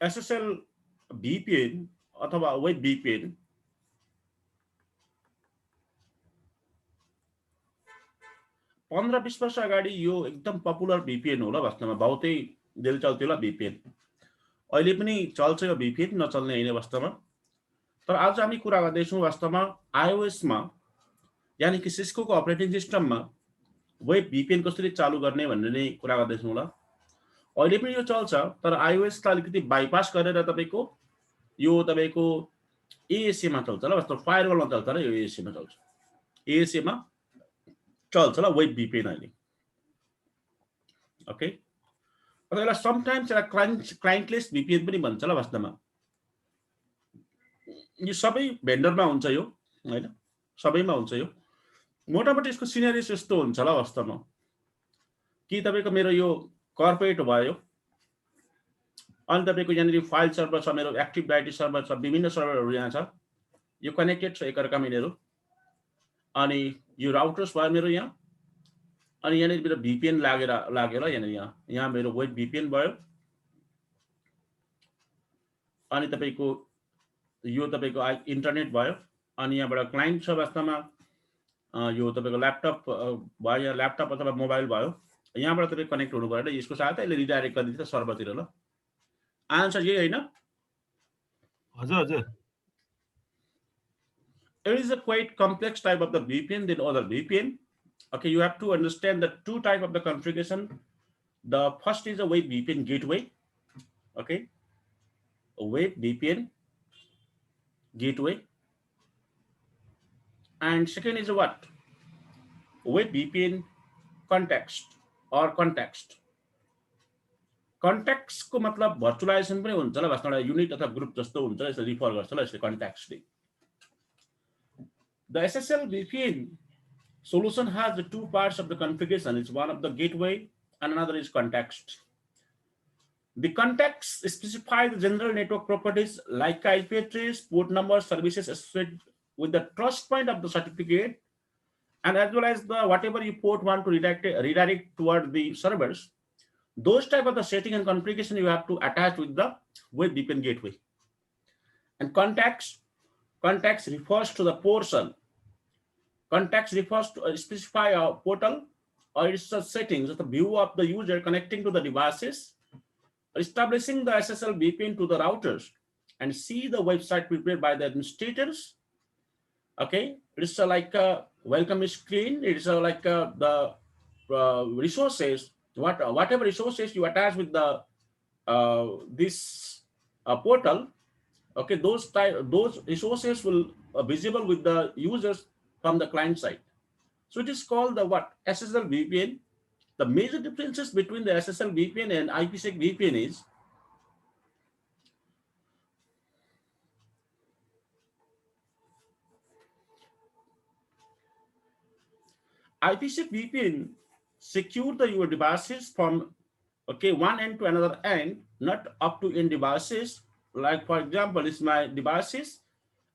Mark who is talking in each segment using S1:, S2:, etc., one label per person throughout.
S1: SSL VPN अथवा web VPN 15-20 वर्ष अगाडि यो एकदम पपुलर VPN होला वास्तवमा बहुतै दिल चल्थ्यो होला VPN। अहिले पनि चल्छ यो VPN, नचल्ने हैन वास्तवमा। तर आज हामी कुरा गर्दैछौँ वास्तवमा iOS मा, यानि कि सिस्को को अपरेटिङ सिस्टममा वेब VPN कसरी चालु गर्ने भन्ने नै कुरा गर्दैछौँ होला। अहिले पनि यो चल्छ, तर iOS लाई अलिकति बाइपास गरेर तपाईको यो तपाईको ASA मा चल्छ ल, वास्तव फायरवलमा चल्छ र यो ASA मा चल्छ। ASA मा चल्छ ल वेब VPN अहिले। ओके, अब यसलाई समटाइम्स एउटा क्लाइन्टलेस VPN पनि भन्छ ल वास्तवमा। यो सबै भेन्डरमा हुन्छ यो हैन, सबैमा हुन्छ यो। मोटामोटी यसको सिनेरियोस यस्तो हुन्छ ल वास्तवमा कि तपाईको मेरो यो कर्पोरेट भयो, अनि तपाईको यहाँनिर फाइल सर्भर छ, मेरो एक्टिभ डाइरेक्टरी सर्भर छ, विभिन्न सर्भरहरू यहाँ छ, यो कनेक्टेड छ एकअर्कामा यिनीहरू। अनि यो राउटर्स भयो मेरो यहाँ, अनि यहाँनिर मेरो VPN लाग्यो ल यहाँनिर, यहाँ मेरो वेब VPN भयो। अनि तपाईको यो तपाईको इन्टरनेट भयो, अनि यहाँबाट क्लाइन्ट छ वास्तवमा यो तपाईको ल्यापटप भयो, या ल्यापटप अथवा मोबाइल भयो, यहाँबाट तपाईँ कनेक्ट हुनु पर्यो। यसको साथ यसले रिडाइरेक्ट गरिदिन्छ सर्भरतिर ल। आन्सर यही हैन?
S2: हजुर हजुर।
S1: It is a quite complex type of the VPN than other VPN. Okay, you have to understand the two type of the configuration. The first is a web VPN gateway. Okay, a web VPN gateway, and second is a what? Web VPN context or context. Context को मतलब भर्चुअलाइजेसन पनि हुन्छ ल, वास्तवमा unit अथवा group जस्तो हुन्छ, यसले रिफर गर्छ ल यसले context. The SSL VPN solution has the two parts of the configuration. It's one of the gateway and another is context. The context specifies the general network properties like IP address, port number, services associated with the trust point of the certificate, and as well as the whatever you port want to redirect toward the servers. Those type of the setting and configuration you have to attach with the web VPN gateway. And context refers to the portion. Context refers to specify a portal or its settings of the view of the user connecting to the devices, establishing the SSL VPN to the routers, and see the website prepared by the administrators. Okay, it's like a welcome screen. It's like the resources, whatever resources you attach with the this portal. Okay, those resources will visible with the users from the client side. So it is called the what? SSL VPN. The major differences between the SSL VPN and IPsec VPN is IPsec VPN secure your devices from one end to another end, not up to end devices. Like for example, it's my devices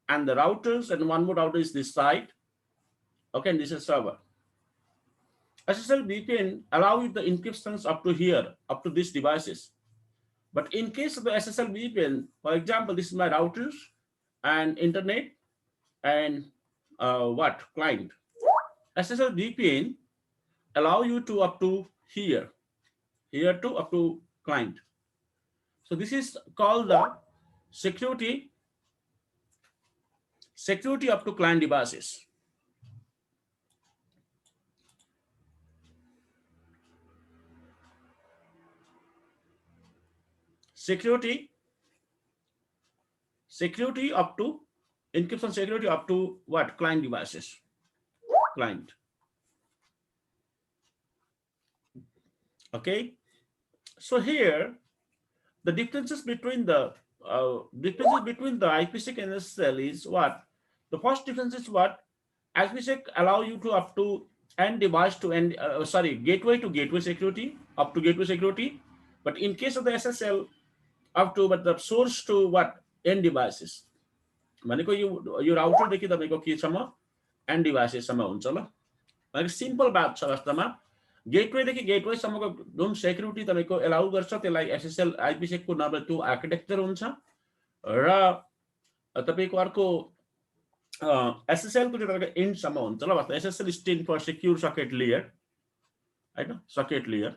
S1: and the routers, and one more router is this side. Okay, and this is server. SSL VPN allow you the encryptions up to here, up to these devices. But in case of the SSL VPN, for example, this is my routers and internet and client. SSL VPN allow you to up to here to up to client. So this is called the security up to client devices. Security up to encryption, security up to what? Client devices. Client. Okay. So here, the differences between the IPsec and SSL is what? The first difference is what? IPsec allow you to up to end device to end, gateway to gateway security, up to gateway security. But in case of the SSL, up to but the source to what? End devices. भनेको यो router देखि तपाईको के सम्म and devices सम्म हुन्छ ल। भनेको सिम्पल बात छ वास्तवमा। गेटवेदेखि गेटवेसम्मको जुन सेक्युरिटी तपाईँको एलाउ गर्छ त्यसलाई एसएसएल आइपिसेक को नम्बर 2 आर्किटेक्चर हुन्छ र तपाईँको अर्को एसएसएल को चाहिँ तपाईँको एन्डसम्म हुन्छ ल वास्तव SSL stand for secure socket layer हैन सकेट लेयर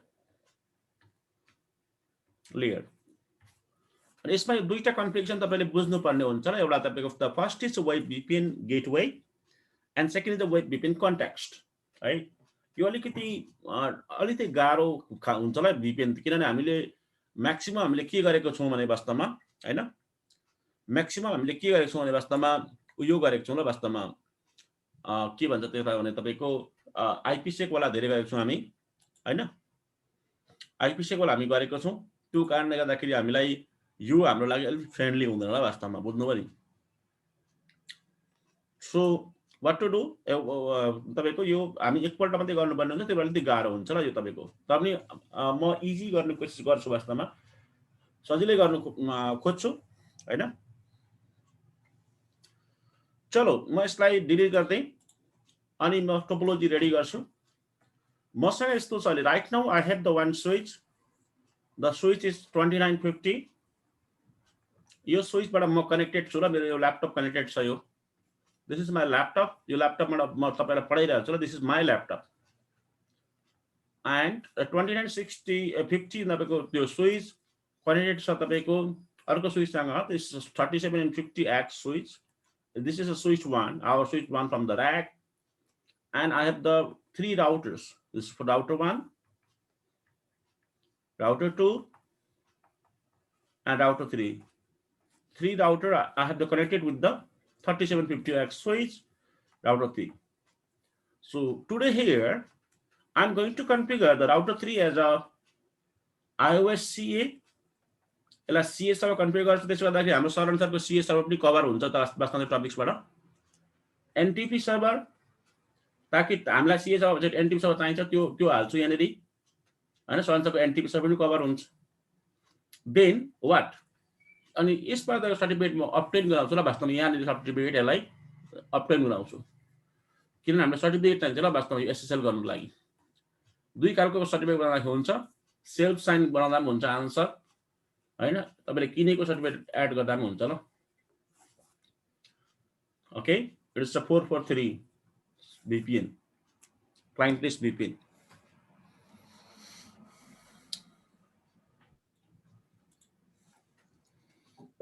S1: अनि यसमा दुईटा कन्फिगरेसन तपाईले बुझ्नुपर्ने हुन्छ र एउटा तपाईको the first is web VPN gateway and second is the web VPN context है यो अलिकति गाह्रो हुन्छ ल VPN किनभने हामीले म्याक्सिमम हामीले के गरेको छौं भने वास्तवमा हैन म्याक्सिमम हामीले के गरेको छौं भने वास्तवमा यो गरेको छौं ल वास्तवमा के भन्छ त्यसलाई भने तपाईको आइपिसेक वाला धेरै गरेको छौं हामी हैन आइपिसेक वाला हामी गरेको छौं त्यो कारणले गर्दाखेरि हामीलाई यो हाम्रो लागि अलि फ्रेन्डली हुँदैन ल वास्तवमा बुझ्नु पर्यो सो व्हाट टु डु तपाईको यो हामी एकपल्ट मात्रै गर्नुपर्ने हुन्छ त्यो अलिकति गाह्रो हुन्छ ल यो तपाईको तपाईँ म इजी गर्ने कोसिस गर्छु वास्तवमा सजिलै गर्नु खोज्छु हैन चलो म यसलाई डिलिट गर्दै अनि म टोपोलोजी रेडी गर्छु मसँग यस्तो छ अहिले right now I have the one switch the switch is 2950 यो स्विचबाट म कनेक्टेड छु र मेरो यो ल्यापटप कनेक्टेड छ यो दिस इज माई ल्यापटप यो ल्यापटपबाट म तपाईलाई पढाइरहेको छु र this is my laptop and 2950 तपाईको त्यो स्विच कनेक्टेड छ तपाईको अर्को स्विचसँग this is 3750X switch this is a switch 1 our switch 1 from the rack and I have the 3 routers this is for router 1 router 2 and router 3 router I have the connected with the 3750X switch router 3 so today here I'm going to configure the router 3 as a iOS CA यसलाई CS server configure गर्छु त्यसो गर्दाखेरि हाम्रो server अनुसारको CS server पनि cover हुन्छ त वास्तवमा टपिक्सबाट एनटीपी सर्भर ताकि हामीलाई सीएस सर्भर एनटीपी सर्भर चाहिन्छ त्यो हाल्छु यहाँनेरि हैन सर्भरको एनटीपी सर्भर पनि कभर हुन्छ देन व्हाट अनि यसबाट सर्टिफिकेट म अपडेट गराउँछु ल वास्तवमा यहाँनेरि सर्टिफिकेट यसलाई अपडेट गराउँछु किनभने हामीलाई सर्टिफिकेट चाहिन्छ ल वास्तवमा एसएसएल गर्नुको लागि दुई खालको सर्टिफिकेट बनाउँदा हुन्छ सेल्फ साइन बनाउँदा पनि हुन्छ आन्सर हैन तपाईले किनेको सर्टिफिकेट एड गर्दा पनि हुन्छ ल okay it is 443 VPN client list VPN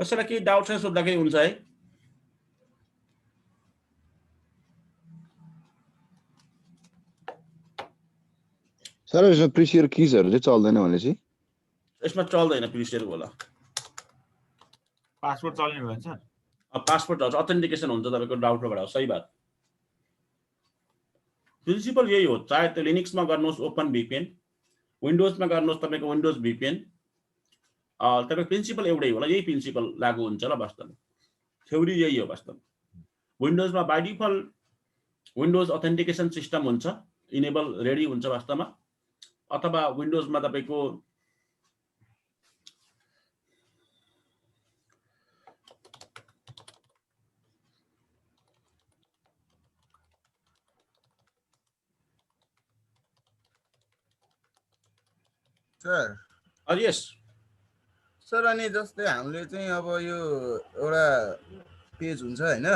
S1: कसैलाई के डाउट छ सोध्दाखेरि हुन्छ है
S3: सर यसमा प्रिसियर किजहरु चाहिँ चल्दैन भनेपछि
S1: यसमा चल्दैन प्रिसियर होला
S2: पासवर्ड चल्ने भन्छ
S1: पासवर्ड चल्छ अथेन्टिकेसन हुन्छ तपाईको राउटरबाट सही बात प्रिन्सिपल यही हो चाहे त्यो लिनक्समा गर्नुहोस् ओपन VPN विन्डोजमा गर्नुहोस् तपाईको विन्डोज VPN तपाईको प्रिन्सिपल एउटै होला यही प्रिन्सिपल लागू हुन्छ ल वास्तवमा थ्योरी यही हो वास्तवमा विन्डोजमा by default Windows authentication system हुन्छ इनेबल रेडी हुन्छ वास्तवमा अथवा विन्डोजमा तपाईको
S4: सर
S1: यस
S4: सर अनि जस्तै हामीले चाहिँ अब यो एउटा पेज हुन्छ हैन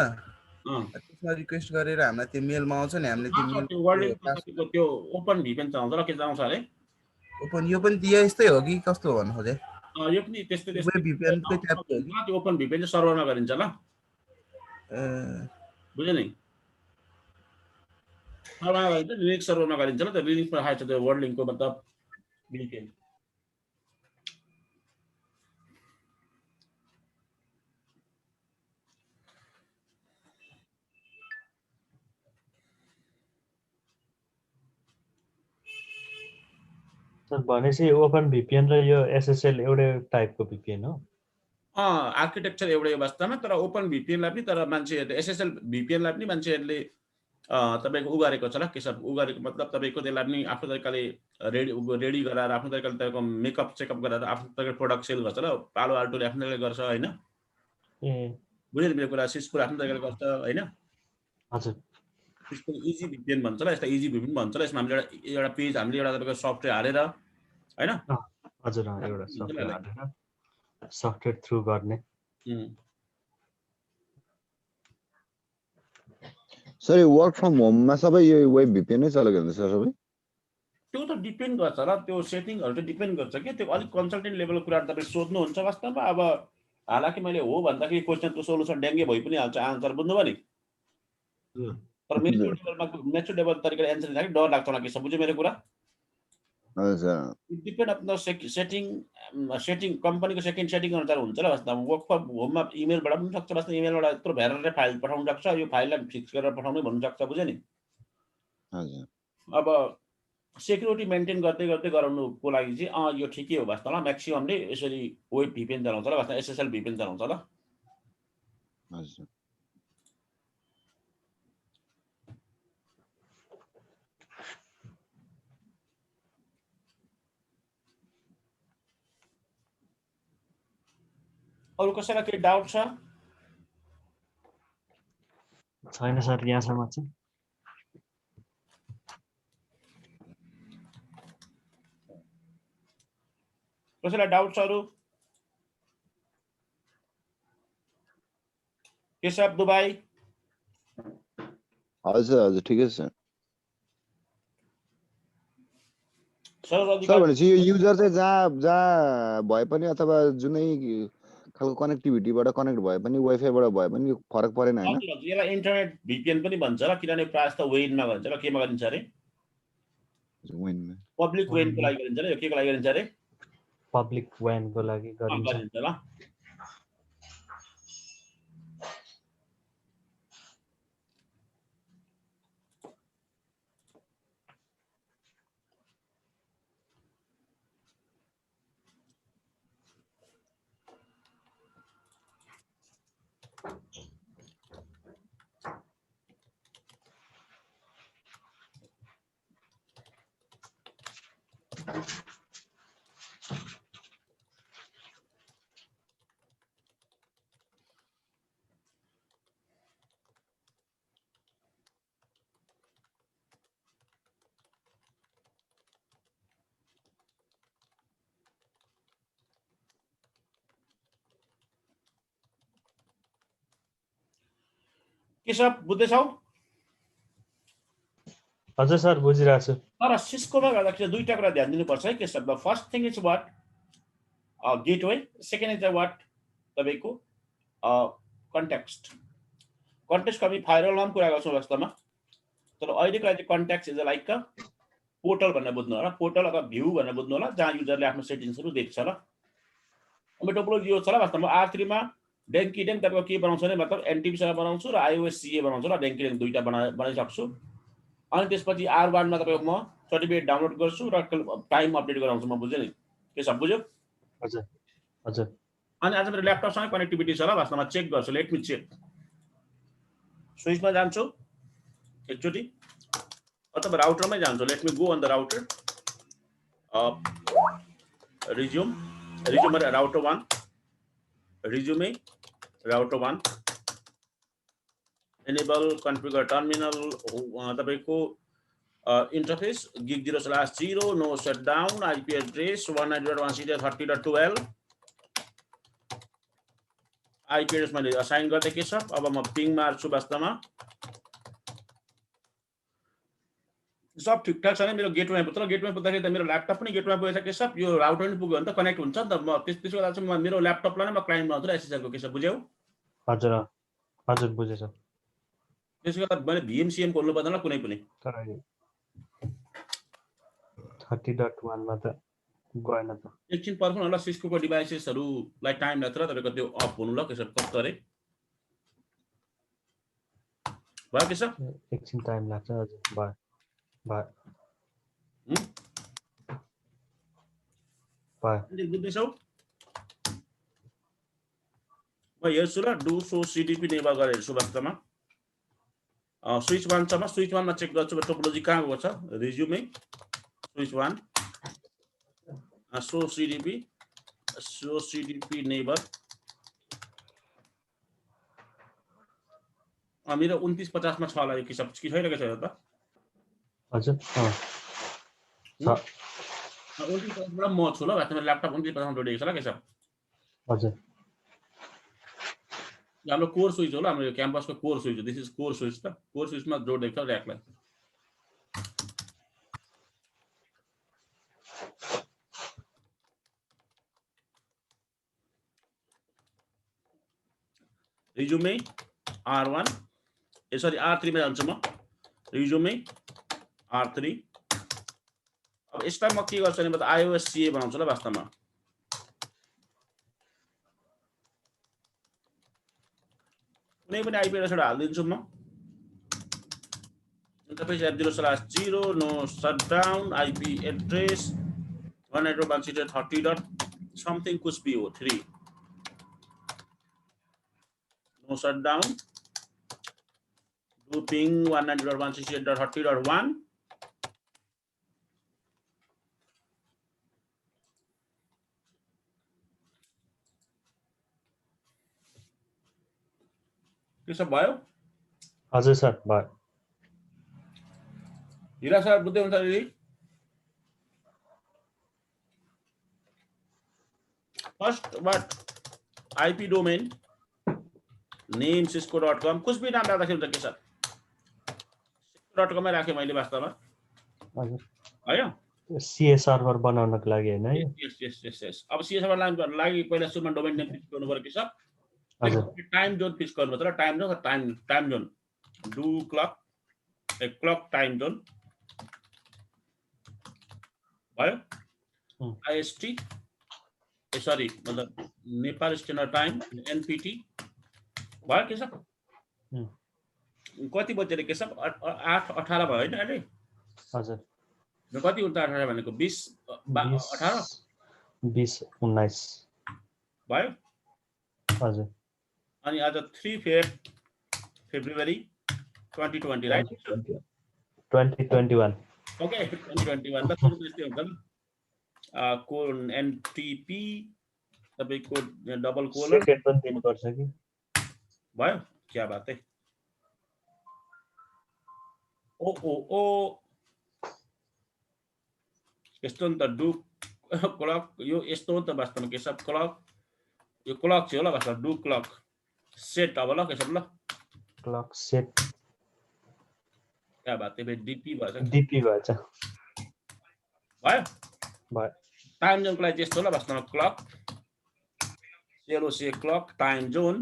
S4: त्यसमा रिक्वेस्ट गरेर हामीलाई त्यो मेलमा आउँछ नि हामीले
S1: त्यो वर्ल्ड त्यो ओपन VPN चलाउँछ र के चलाउँछ अरे
S4: ओपन यो पनि दिए यस्तै हो कि कस्तो भन्नु खोजे
S1: यो पनि त्यस्तै
S4: वेब VPN कै टाइपको हो कि
S1: त्यो ओपन VPN चाहिँ सर्भरमा गरिन्छ ल बुझ्यो नि सर्भरमा गरिन्छ लिनक्स सर्भरमा गरिन्छ ल त्यो लिनक्समा राखेको छ त्यो वर्ल्ड लिंकको मतलब VPN
S5: भनेपछि ओपन VPN र यो SSL एउटै टाइपको VPN हो
S1: आर्किटेक्चर एउटै वास्तवमा तर ओपन VPN लाई पनि तर मान्छेहरुले SSL VPN लाई पनि मान्छेहरुले तपाईको उ गरेको छ ल के छ उ गरेको मतलब तपाईको त्यसलाई पनि आफ्नो तरिकाले रेडी गराएर आफ्नो तरिकाले तपाईको मेकअप चेकअप गराएर आफ्नो तरिकाले प्रोडक्ट सेल गर्छ ल पालो आल्टोले आफ्नो तरिकाले गर्छ हैन बुझ्नु मेरो कुरा सिस्को आफ्नो तरिकाले गर्छ हैन
S5: हजुर
S1: त्यसको इजी VPN भन्छ ल, यसलाई इजी VPN भन्छ ल। यसमा हामीले एउटा पेज हामीले एउटा तपाईँको सफ्टवेयर हालेर हैन,
S5: हजुर एउटा सफ्टवेयर हालेर सफ्टवेयर थ्रु गर्ने।
S3: सर यो वर्क फ्रम होममा सबै यो वेब VPN नै चलेको हुन्छ सर सबै?
S1: त्यो त डिपेन्ड गर्छ र, त्यो सेटिङहरू चाहिँ डिपेन्ड गर्छ कि। त्यो अलिक कन्सल्टेन्ट लेभलको कुराहरू तपाईँ सोध्नुहुन्छ वास्तवमा। अब हालाकि मैले हो भन्दाखेरि क्वेसनको सोलुसन ड्याङ्गे भइ पनि हाल्छ, आन्सर बुझ्नुभयो नि। तर मेच्योर लेभल तरिकाले एन्सर दिँदाखेरि डर लाग्छ होला कि सब, बुझ्यो मेरो कुरा?
S3: हजुर
S1: डिपेन्ड अन द सेटिङ कम्पनीको सेटिङ अनुसार हुन्छ र। वास्तवमा वर्क फ्रम होममा इमेलबाट पनि सक्छ, वास्तवमा इमेलबाट यत्रो भेरेर फाइल पठाउनु सक्छ, यो फाइललाई फिक्स गरेर पठाउनु भन्नु सक्छ, बुझ्यो नि?
S3: हजुर
S1: अब सेक्युरिटी मेन्टेन गर्दै गर्दै गराउनुको लागि चाहिँ यो ठिकै हो वास्तवमा। म्याक्सिममले यसरी वेब VPN चलाउँछ ल, वास्तवमा SSL VPN चलाउँछ ल।
S3: हजुर
S1: अरू कसैलाई केही डाउट छ?
S5: छैन सर यहाँसम्म चाहिँ।
S1: कसैलाई डाउट छ अरू? केशव दुबाई?
S3: हजुर हजुर ठिकै छ
S1: सर
S3: भनेपछि यो युजर चाहिँ जहाँ भए पनि अथवा जुनै खालको कनेक्टिभिटीबाट कनेक्ट भए पनि वाइफाईबाट भए पनि यो फरक परेन हैन?
S1: यसलाई इन्टरनेट VPN पनि भन्छ र, किनभने प्रायः जस्तो वेनमा भन्छ र। केमा गरिन्छ अरे?
S3: वेनमा।
S1: पब्लिक वेनको लागि गरिन्छ र। यो केको लागि गरिन्छ अरे?
S5: पब्लिक वेनको लागि गरिन्छ
S1: ल। केशव बुझ्दैछौ?
S5: हजुर सर बुझिरहेको छु।
S1: तर सिस्कोमा गर्दाखेरि दुईटा कुरा ध्यान दिनुपर्छ है Keshav. The first thing is what gateway, second is what तपाईँको कन्टेक्स्ट। कन्टेक्स्टको हामी फायरवलमा पनि कुरा गर्छौँ वास्तवमा, तर अहिलेको लागि context is like a portal भनेर बुझ्नु होला। पोर्टल अथवा भ्यू भनेर बुझ्नु होला, जहाँ युजरले आफ्नो सेटिङ्सहरू देख्छ ल। अब टोपोलोजी यो छ ल वास्तवमा। R3 मा डेङ्की डेङ तपाईँको के बनाउँछ भने, मतलब NTP सँग बनाउँछु र iOS CA बनाउँछु ल। डेङ्की डेङ दुईटा बनाइसक्छु। अनि त्यसपछि R1 मा तपाईँको म सर्टिफिकेट डाउनलोड गर्छु र टाइम अपडेट गराउँछु म, बुझ्यो नि? के सब बुझ्यो?
S5: हजुर हजुर।
S1: अनि आज मेरो ल्यापटपसँग कनेक्टिभिटी छ ल, वास्तवमा चेक गर्छु। Let me check. स्विचमा जान्छु एकचोटि अथवा राउटरमै जान्छु। Let me go on the router. Resume router 1, resume router 1, enable configure terminal तपाईँको interface gig 0/0, no shutdown, IP address 192.168.30.12 IP address मैले असाइन गर्दै के छ। अब म पिङ मार्छु वास्तवमा। सब ठिकठाक छ नि मेरो गेटवेमा पुग्छ। गेटवेमा पुग्दाखेरि त मेरो ल्यापटप पनि गेटवेमा पुगेछ के सब। यो राउटर पनि पुग्यो भने त कनेक्ट हुन्छ नि त। म त्यसको लागि चाहिँ म मेरो ल्यापटपलाई नै म क्लाइन्ट बनाउँछु र SSL को के सब, बुझ्यौ?
S5: हजुर हजुर बुझेछ।
S1: त्यसको लागि मैले VMCM खोल्नु पर्दैन कुनै पनि।
S5: तर 30.1 मा त गएन त।
S1: एकछिन पर्खौँ होला, सिस्कोको डिभाइसेसहरूलाई टाइम लाग्छ र तपाईँको त्यो अफ हुनु ल के सब। कस्तो अरे भयो के सब?
S5: एकछिन टाइम लाग्छ। हजुर भयो भयो भयो।
S1: बुझ्दैछौ? म हेर्छु ल, डु सो CDP नेभर गरेर हेर्छु वास्तवमा। स्विच 1 छ, म स्विच 1 मा चेक गर्छु टोपोलोजी कहाँ गएको छ। रिज्युमे स्विच 1, सो CDP नेभर। मेरो 2950 मा छ होला यो किसब कि छैन के छैन त
S5: हजुर
S1: 2950 बाट म छु ल वास्तवमा ल्यापटप 2950 मा जोडिएको छ ल किसब
S5: हजुर
S1: हाम्रो कोर स्विच हो ल हाम्रो यो क्याम्पसको कोर स्विच हो दिस इज कोर स्विच त कोर स्विचमा जोडिएको छ र्याकलाई रिज्युमे R1 सरी R3 मा जान्छु म रिज्युमे R3 अब यसलाई म के गर्छु भने म त iOS CA बनाउँछु ल वास्तवमा कुनै पनि आइपी एड्रेसबाट हालिदिन्छु म interface f0/0 no shutdown IP address 192.168.30. कुछ भी हो 3 नो शटडाउन do ping 192.168.30.1 के सब भयो
S5: हजुर सर भयो
S1: हिरा सर बुझ्दै हुन्छ दिदी first what IP domain name cisco.com कुछ भी नाम राख्दा हुन्छ के सर cisco.com मै राखे मैले वास्तवमा
S5: हजुर
S1: हैन
S5: सीए सर्भर बनाउनको लागि हैन यो
S1: यस अब सीए सर्भर लागि पहिला सुरुमा डोमेन नेम फिक्स गर्नु पर्यो के सर
S5: हजुर
S1: टाइम जोन फिक्स गर्नु पर्छ time John time John do clock A clock time John भयो आईएसटी सरी मतलब नेपाल स्ट्यान्डर्ड टाइम एनपीटी भयो के सर कति बजे रे के सब 8:18 भयो हैन अहिले
S5: हजुर
S1: र कति हुन्छ 18 भनेको 20 18
S5: 20 19
S1: भयो
S5: हजुर
S1: अनि आज 3 फेब्रुअरी 2020 राइट
S5: 2021
S1: ओके 2021 त कुन त्यस्तै हुन्छ नि कोन एनटीपी तपाईको डबल कोलन
S5: सेकेन्ड पनि दिनु पर्छ कि
S1: भयो क्या बात है ओ यस्तो नि त डु क्लक यो यस्तो हो नि त वास्तवमा के सब क्लक यो क्लक चाहिँ होला वास्तवमा डु क्लक सेट अब ल के सब ल
S5: क्लक सेट
S1: क्या बात है डीपी भएछ
S5: डीपी भएछ
S1: भयो
S5: भयो
S1: टाइम जोनको लागि यस्तो होला वास्तवमा clock CLOC clock time John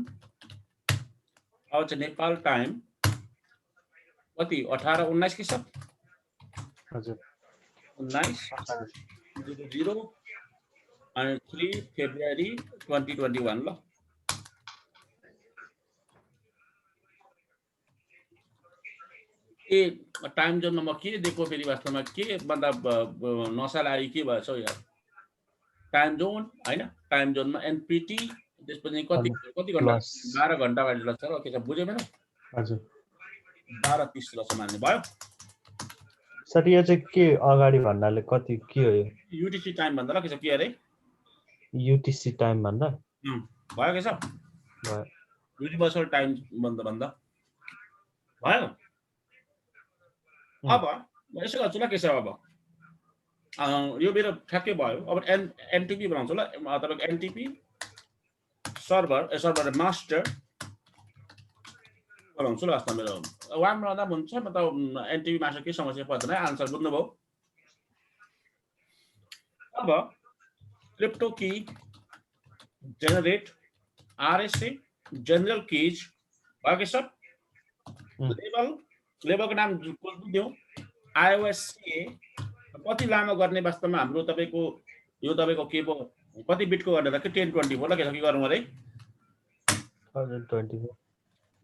S1: अब चाहिँ नेपाल टाइम कति 18 19 के सब
S5: हजुर
S1: 19 0 and 3 February 2021 ल ए टाइम जोनमा म के दिएको फेरि वास्तवमा के भन्दा नसालारी के भएछ यार टाइम जोन हैन टाइम जोनमा एनपीटी त्यसपछि कति घण्टा 12 घण्टा अगाडि लाग्छ र के छ बुझे मैले
S5: हजुर
S1: 12:30 जस्तो मान्ने भयो
S5: सर यो चाहिँ के अगाडि भन्नाले कति के हो यो
S1: युटीसी टाइम भन्दा ल के छ के अरे
S5: युटीसी टाइम भन्दा
S1: भयो के छ
S5: भयो
S1: युनिभर्सल टाइम भन्दा भयो अब म यसो गर्छु ल के छ अब यो मेरो ठ्याक्कै भयो अब एनटीपी बनाउँछु ल तपाईको एनटीपी सर्भर मास्टर बनाउँछु ल वास्तवमा मेरो वान बनाउँदा हुन्छ म त एनटीपी मास्टर के समस्या पर्दैन आन्सर बुझ्नुभयो अब क्रिप्टो की generate RSA general keys भयो के सब लेबलको नाम दिउँ iOS CA कति लामो गर्ने वास्तवमा हाम्रो तपाईको यो तपाईको के पो कति बिटको गर्ने त के 1024 ल के गर्नु अरे
S5: हजुर 24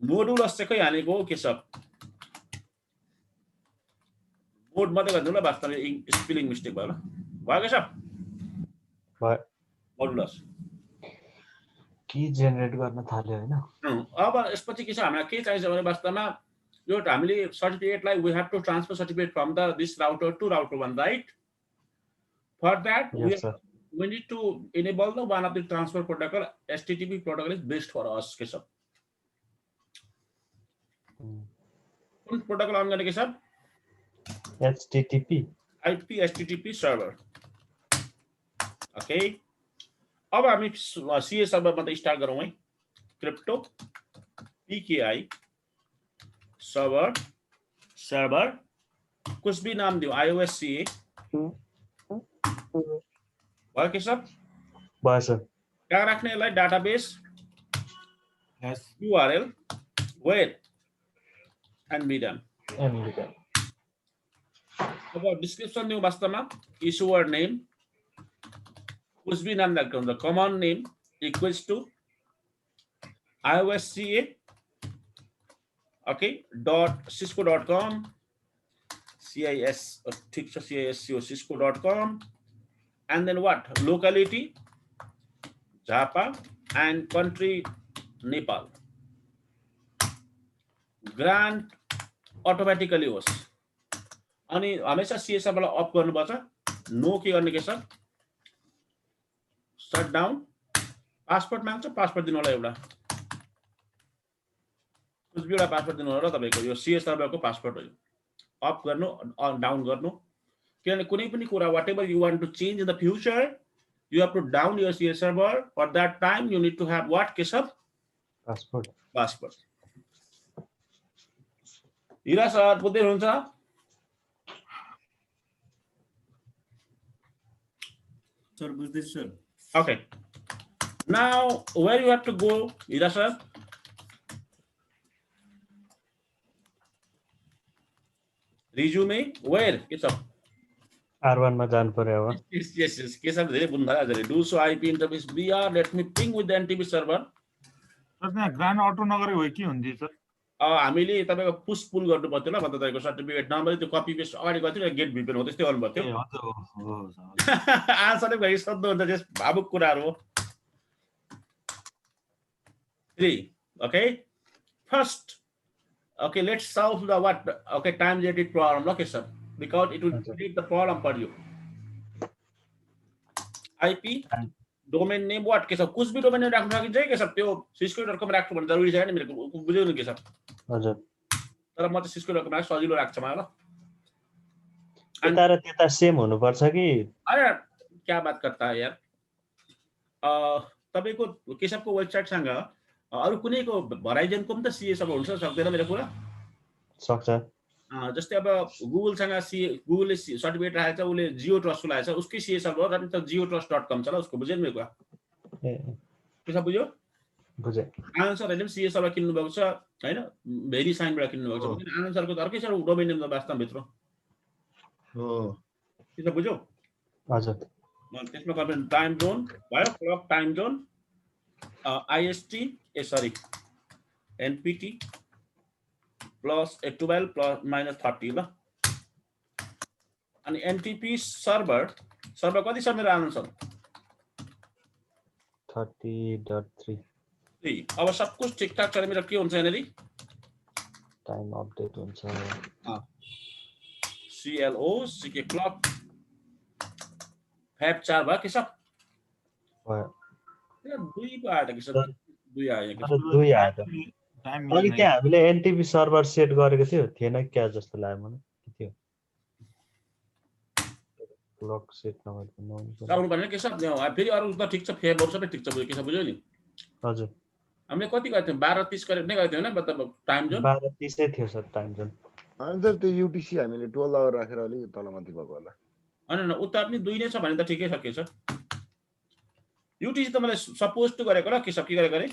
S1: मोडुलस चाहिँ खै हानेको हो के सब मोड मात्रै गर्नु ल वास्तवमा स्पेलिङ मिस्टेक भयो ल भयो के सब
S5: भयो
S1: मोडुलस
S5: की जेनेरेट गर्न थाल्यो हैन
S1: अब यसपछि के छ हामीलाई के चाहिन्छ भने वास्तवमा यो हामीले सर्टिफिकेटलाई we have to transfer certificate from this router to router 1 right for that we need to enable the one of the transfer protocol http protocol is best for us के सब कुन प्रोटोकल अन गर्ने के छ
S5: HTTP
S1: IP HTTP server okay अब हामी CA सर्भरमा त start गरौँ है क्रिप्टो PKI सर्भर कुछ भी नाम दियो iOS CA भयो के सब
S5: भयो सर
S1: कहाँ राख्ने यसलाई database
S2: Yes.
S1: URL where and be done अब डिस्क्रिप्सन दिउँ वास्तवमा इस्युअर नेम कुछ भी नाम राख्नु हुन्छ common name equals to iOS CA okay .cisco.com CIS ठीक छ CISCO cisco.com and then what locality Japa and country Nepal grant automatically होस् अनि हमेशा CA सर्भरलाई अफ गर्नुपर्छ नो के गर्ने के छ शट डाउन पासवर्ड माग्छ पासवर्ड दिनु होला एउटा कुछ भी एउटा पासवर्ड दिनु होला तपाईको यो CA सर्भरको पासवर्ड हो यो अफ गर्नु डाउन गर्नु किनभने कुनै पनि कुरा whatever you want to change in the future you have to down your CA server for that time you need to have what Keshav password Hira sir बुझ्दै हुनुहुन्छ
S6: सर बुझ्दैछु sir
S1: okay now where you have to go Hira sir resume where Keshav
S5: R1 मा जानु पर्यो अब
S1: yes Keshav धेरै बुझ्नु भयो हजुरले do so IP interface BR let me ping with the NTP server
S2: sir त्यहाँ ग्रान्ड अटो नगरे हो कि हुन्छ सर
S1: हामीले तपाईको पुश पुल गर्नु पर्थ्यो ल भन्दा तपाईको सर्टिफिकेट नम्बर त्यो कपी पेस्ट अगाडि गर्थ्यो गेट भिपन हो त्यस्तै गर्नु पर्थ्यो आन्सरले गरि सधैँ हुन्छ त्यस भावुक कुराहरु हो 3 okay first okay let's solve the what okay time related problem okay sir because it will create the problem for you IP domain name what के सब कुछ भी डोमेन नेम राख्न सकिन्छ के सब त्यो cisco.com राख्नु भन्ने जरुरी छैन मेरो बुझ्यौ नि के सब
S5: हजुर
S1: तर म त cisco.com राख्न सजिलो लाग्छ मलाई ल
S5: त्यता र त्यता सेम हुनु पर्छ कि
S1: अरे क्या बात करता है यार तपाईको के सबको वेबसाइट सँग अरु कुनैको भराइजनको पनि त CA सब हुन्छ सक्दैन मेरो कुरा
S5: सक्छ
S1: जस्तै अब गुगल सँग गुगलले सर्टिफिकेट राखेछ उले जियो ट्रस्ट लगाएछ उसकै CA सब हो र त geotrust.com छ ल उसको बुझ्यौ मेरो कुरा के सब बुझ्यो
S5: बुझे
S1: आनन्द सरले पनि CA सब किन्नु भएको छ हैन भेरी साइनबाट किन्नु भएको छ आनन्द सरको त अर्कै छ डोमेन नेम त वास्तवमा भित्र
S6: हो
S1: के सब बुझ्यौ
S5: हजुर
S1: त्यसमा कमेन्ट टाइम जोन भयो clock time John IST NPT plus a 12 plus minus 30 ल अनि NTP सर्भर कति छ मेरो आनन्द सर
S5: 30.3
S1: अब सब कुछ ठीकठाक छ मेरो के हुन्छ यहाँनेरि
S5: टाइम अपडेट हुन्छ
S1: CLO CK क्लक फ्याब 4 भयो के सब दुई पो आयो त के सब दुई आयो
S5: दुई आयो त अनि त्यहाँ हामीले एनटीपी सर्भर सेट गरेको थिएन क्या जस्तो लाग्यो मलाई के थियो क्लक सेट नगर्नु
S1: राउन्ड गर्ने के सब फेरि अरु त ठीक छ फेबर सबै ठीक छ के सब बुझ्यौ नि
S5: हजुर
S1: हामीले कति गर्थ्यौ 12:30 गरेर नै गर्थ्यौ हैन मतलब टाइम जोन
S5: 12:30 नै थियो सर टाइम जोन
S3: अनि सर त्यो युटीसी हामीले 12 आवर राखेर अलि तलमाथि भएको होला
S1: हैन उता पनि दुई नै छ भने त ठिकै छ के छ युटीसी त मैले सपोज टु गरेको ल के सब के गरेको रे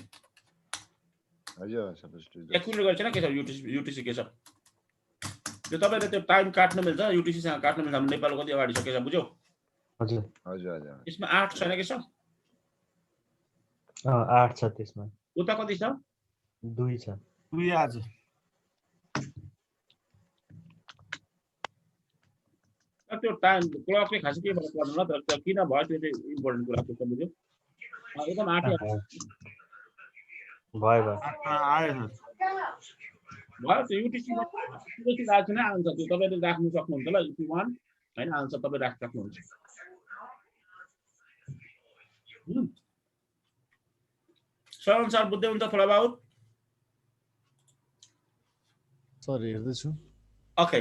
S3: हजुर सपोज टु
S1: एक्युरेट गर्छ न के छ युटीसी के छ त्यो तपाईले त्यो टाइम काट्न मिल्छ युटीसी सँग काट्न मिल्छ नेपालको कति अगाडि छ के छ बुझ्यौ
S5: हजुर
S3: हजुर हजुर
S1: यसमा 8 छैन के छ
S5: 8 छ त्यसमा
S1: उता कति छ
S5: 2 छ
S2: 2 आज
S1: त्यो टाइम क्लकले खासै के फरक पर्दैन ल तर किन भयो त्यो चाहिँ इम्पोर्टेन्ट कुरा हो बुझ्यौ एकदम 8
S5: भयो
S2: आयो
S1: भयो त्यो युटीसी मा युटीसी राख्छ न आन्सर त्यो तपाईले राख्नु सक्नुहुन्छ ल इफ यु वान्ट हैन आन्सर तपाई राख्न सक्नुहुन्छ सर बुझ्दै हुन्छ थोडा बहुत
S7: सर हेर्दैछु
S1: ओके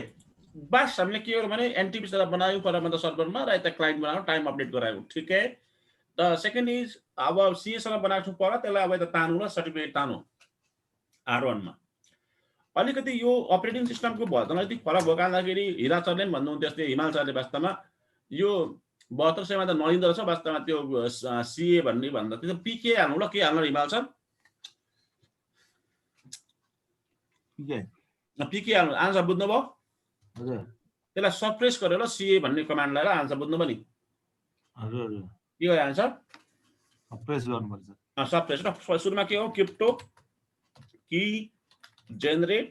S1: बस हामीले के गर्यो भने एनटिपी सर्भर बनायौँ परमानन्द सर्भरमा र यता क्लाइन्ट बनायौँ टाइम अपडेट गरायौँ ठीक है द सेकेन्ड इज अब सीएसँग बनाएको छु पर त्यसलाई अब यता तानु र सर्टिफिकेट तानु R1 मा अलिकति यो अपरेटिङ सिस्टमको भर्जन अलिकति फरक भएको कारणखेरि हिरा सरले पनि भन्नुहुन्थ्यो त्यस्तै हिमाल सरले वास्तवमा यो 7200 मा त नलिँदो रहेछ वास्तवमा त्यो सीए भन्ने भन्दा त्यो पीके हाल्नु ल के हाल्नु हिमाल सर पीके हाल्नु आन्सर बुझ्नुभयो
S2: हजुर
S1: त्यसलाई सप्रेस गरेर सीए भन्ने कमान्ड लगाएर आन्सर बुझ्नुभयो नि
S2: हजुर
S1: के हो आन्सर
S2: प्रेस गर्नुपर्छ
S1: सप्रेस र सुरुमा के हो क्रिप्टो की जेनरेट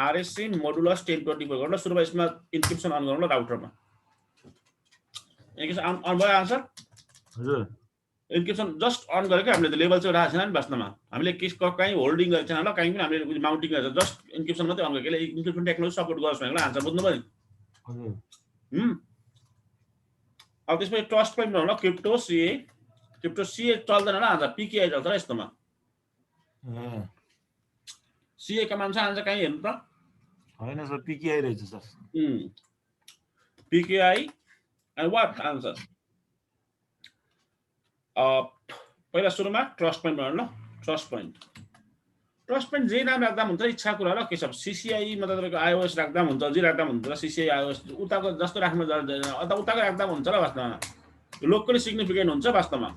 S1: आरएससी मोडुलस 1024 गर्नु ल सुरुमा यसमा इन्क्रिप्सन अन गर्नु ल राउटरमा इन्क्रिप्सन अन भयो आन्सर
S2: हजुर
S1: इन्क्रिप्सन जस्ट अन गरेको हामीले त लेभल चाहिँ राखेको छैन नि वास्तवमा हामीले कहीँ होल्डिङ गरेको छैन ल कहीँ पनि हामीले माउन्टिङ गरेको जस्ट इन्क्रिप्सन मात्रै अन गरेको इन्क्रिप्सन टेक्नोलोजी सपोर्ट गर्छ भनेर आन्सर बुझ्नुभयो नि
S2: हजुर
S1: अब त्यसपछि ट्रस्ट पनि ल क्रिप्टो सीए चल्दैन ल आन्सर पीकेआई चल्छ र यस्तोमा सीए कमान्ड छ आन्सर कहीँ हेर्नु त
S2: होइन सर पीकेआई रहेछ सर
S1: पीकेआई एन्ड व्हाट आन्सर पहिला सुरुमा ट्रस्ट पोइन्ट बनाउनु ल ट्रस्ट पोइन्ट जे नाम राख्दा हुन्छ इच्छा कुरा ल के छ सीसीआई मा तपाईको आइओएस राख्दा हुन्छ जे राख्दा हुन्छ र सीसीआई आइओएस उताको जस्तो राख्नु उताको राख्दा हुन्छ ल वास्तवमा लोकली सिग्निफिकेन्ट हुन्छ वास्तवमा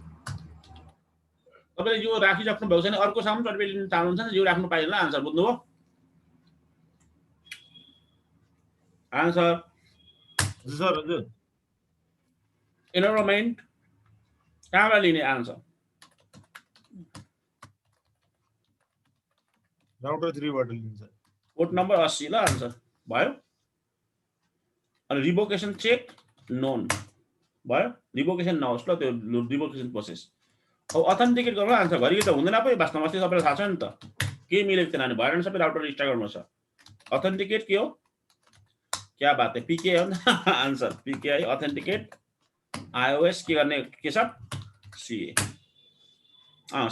S1: तपाईले यो राखिराख्नु भएको छैन अर्को सामु सर्टिफिकेट चाहनुहुन्छ नि यो राख्नु पाइदैन आन्सर बुझ्नुभयो आन्सर
S2: सर हजुर
S1: इन्भाइरोमेन्ट कहाँबाट लिने आन्सर
S2: राउटर 3 बाट लिन्छ
S1: पोर्ट नम्बर 80 ल आन्सर भयो अनि रिभोकेसन चेक नोन भयो रिभोकेसन नहोस् ल त्यो रिभोकेसन प्रोसेस अब अथेन्टिकेट गर्नु आन्सर घरि त हुँदैन पो वास्तवमा अस्ति सबैलाई थाहा छ नि त के मिलेको थिएन नि भएन सबै राउटर रिस्टार्ट गर्नुपर्छ अथेन्टिकेट के हो क्या बात है पीके हो आन्सर पीकेआई अथेन्टिकेट आइओएस के गर्ने के छ सीए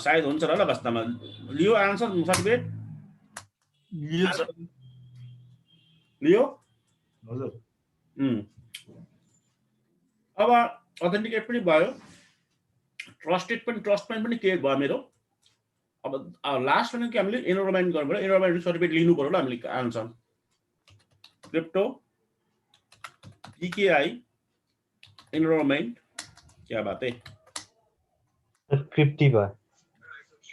S1: सायद हुन्छ र वास्तवमा लियो आन्सर सर्टिफिकेट लियो
S2: हजुर
S1: अब अथेन्टिकेट पनि भयो ट्रस्ट पोइन्ट पनि क्लियर भयो मेरो अब लास्ट भने के हामीले इन्भाइरोमेन्ट गर्नु पर्यो इन्भाइरोमेन्ट सर्टिफिकेट लिनु पर्यो ल हामीले आन्सर क्रिप्टो पीकेआई इन्भाइरोमेन्ट क्या बात है
S5: क्रिप्टी भयो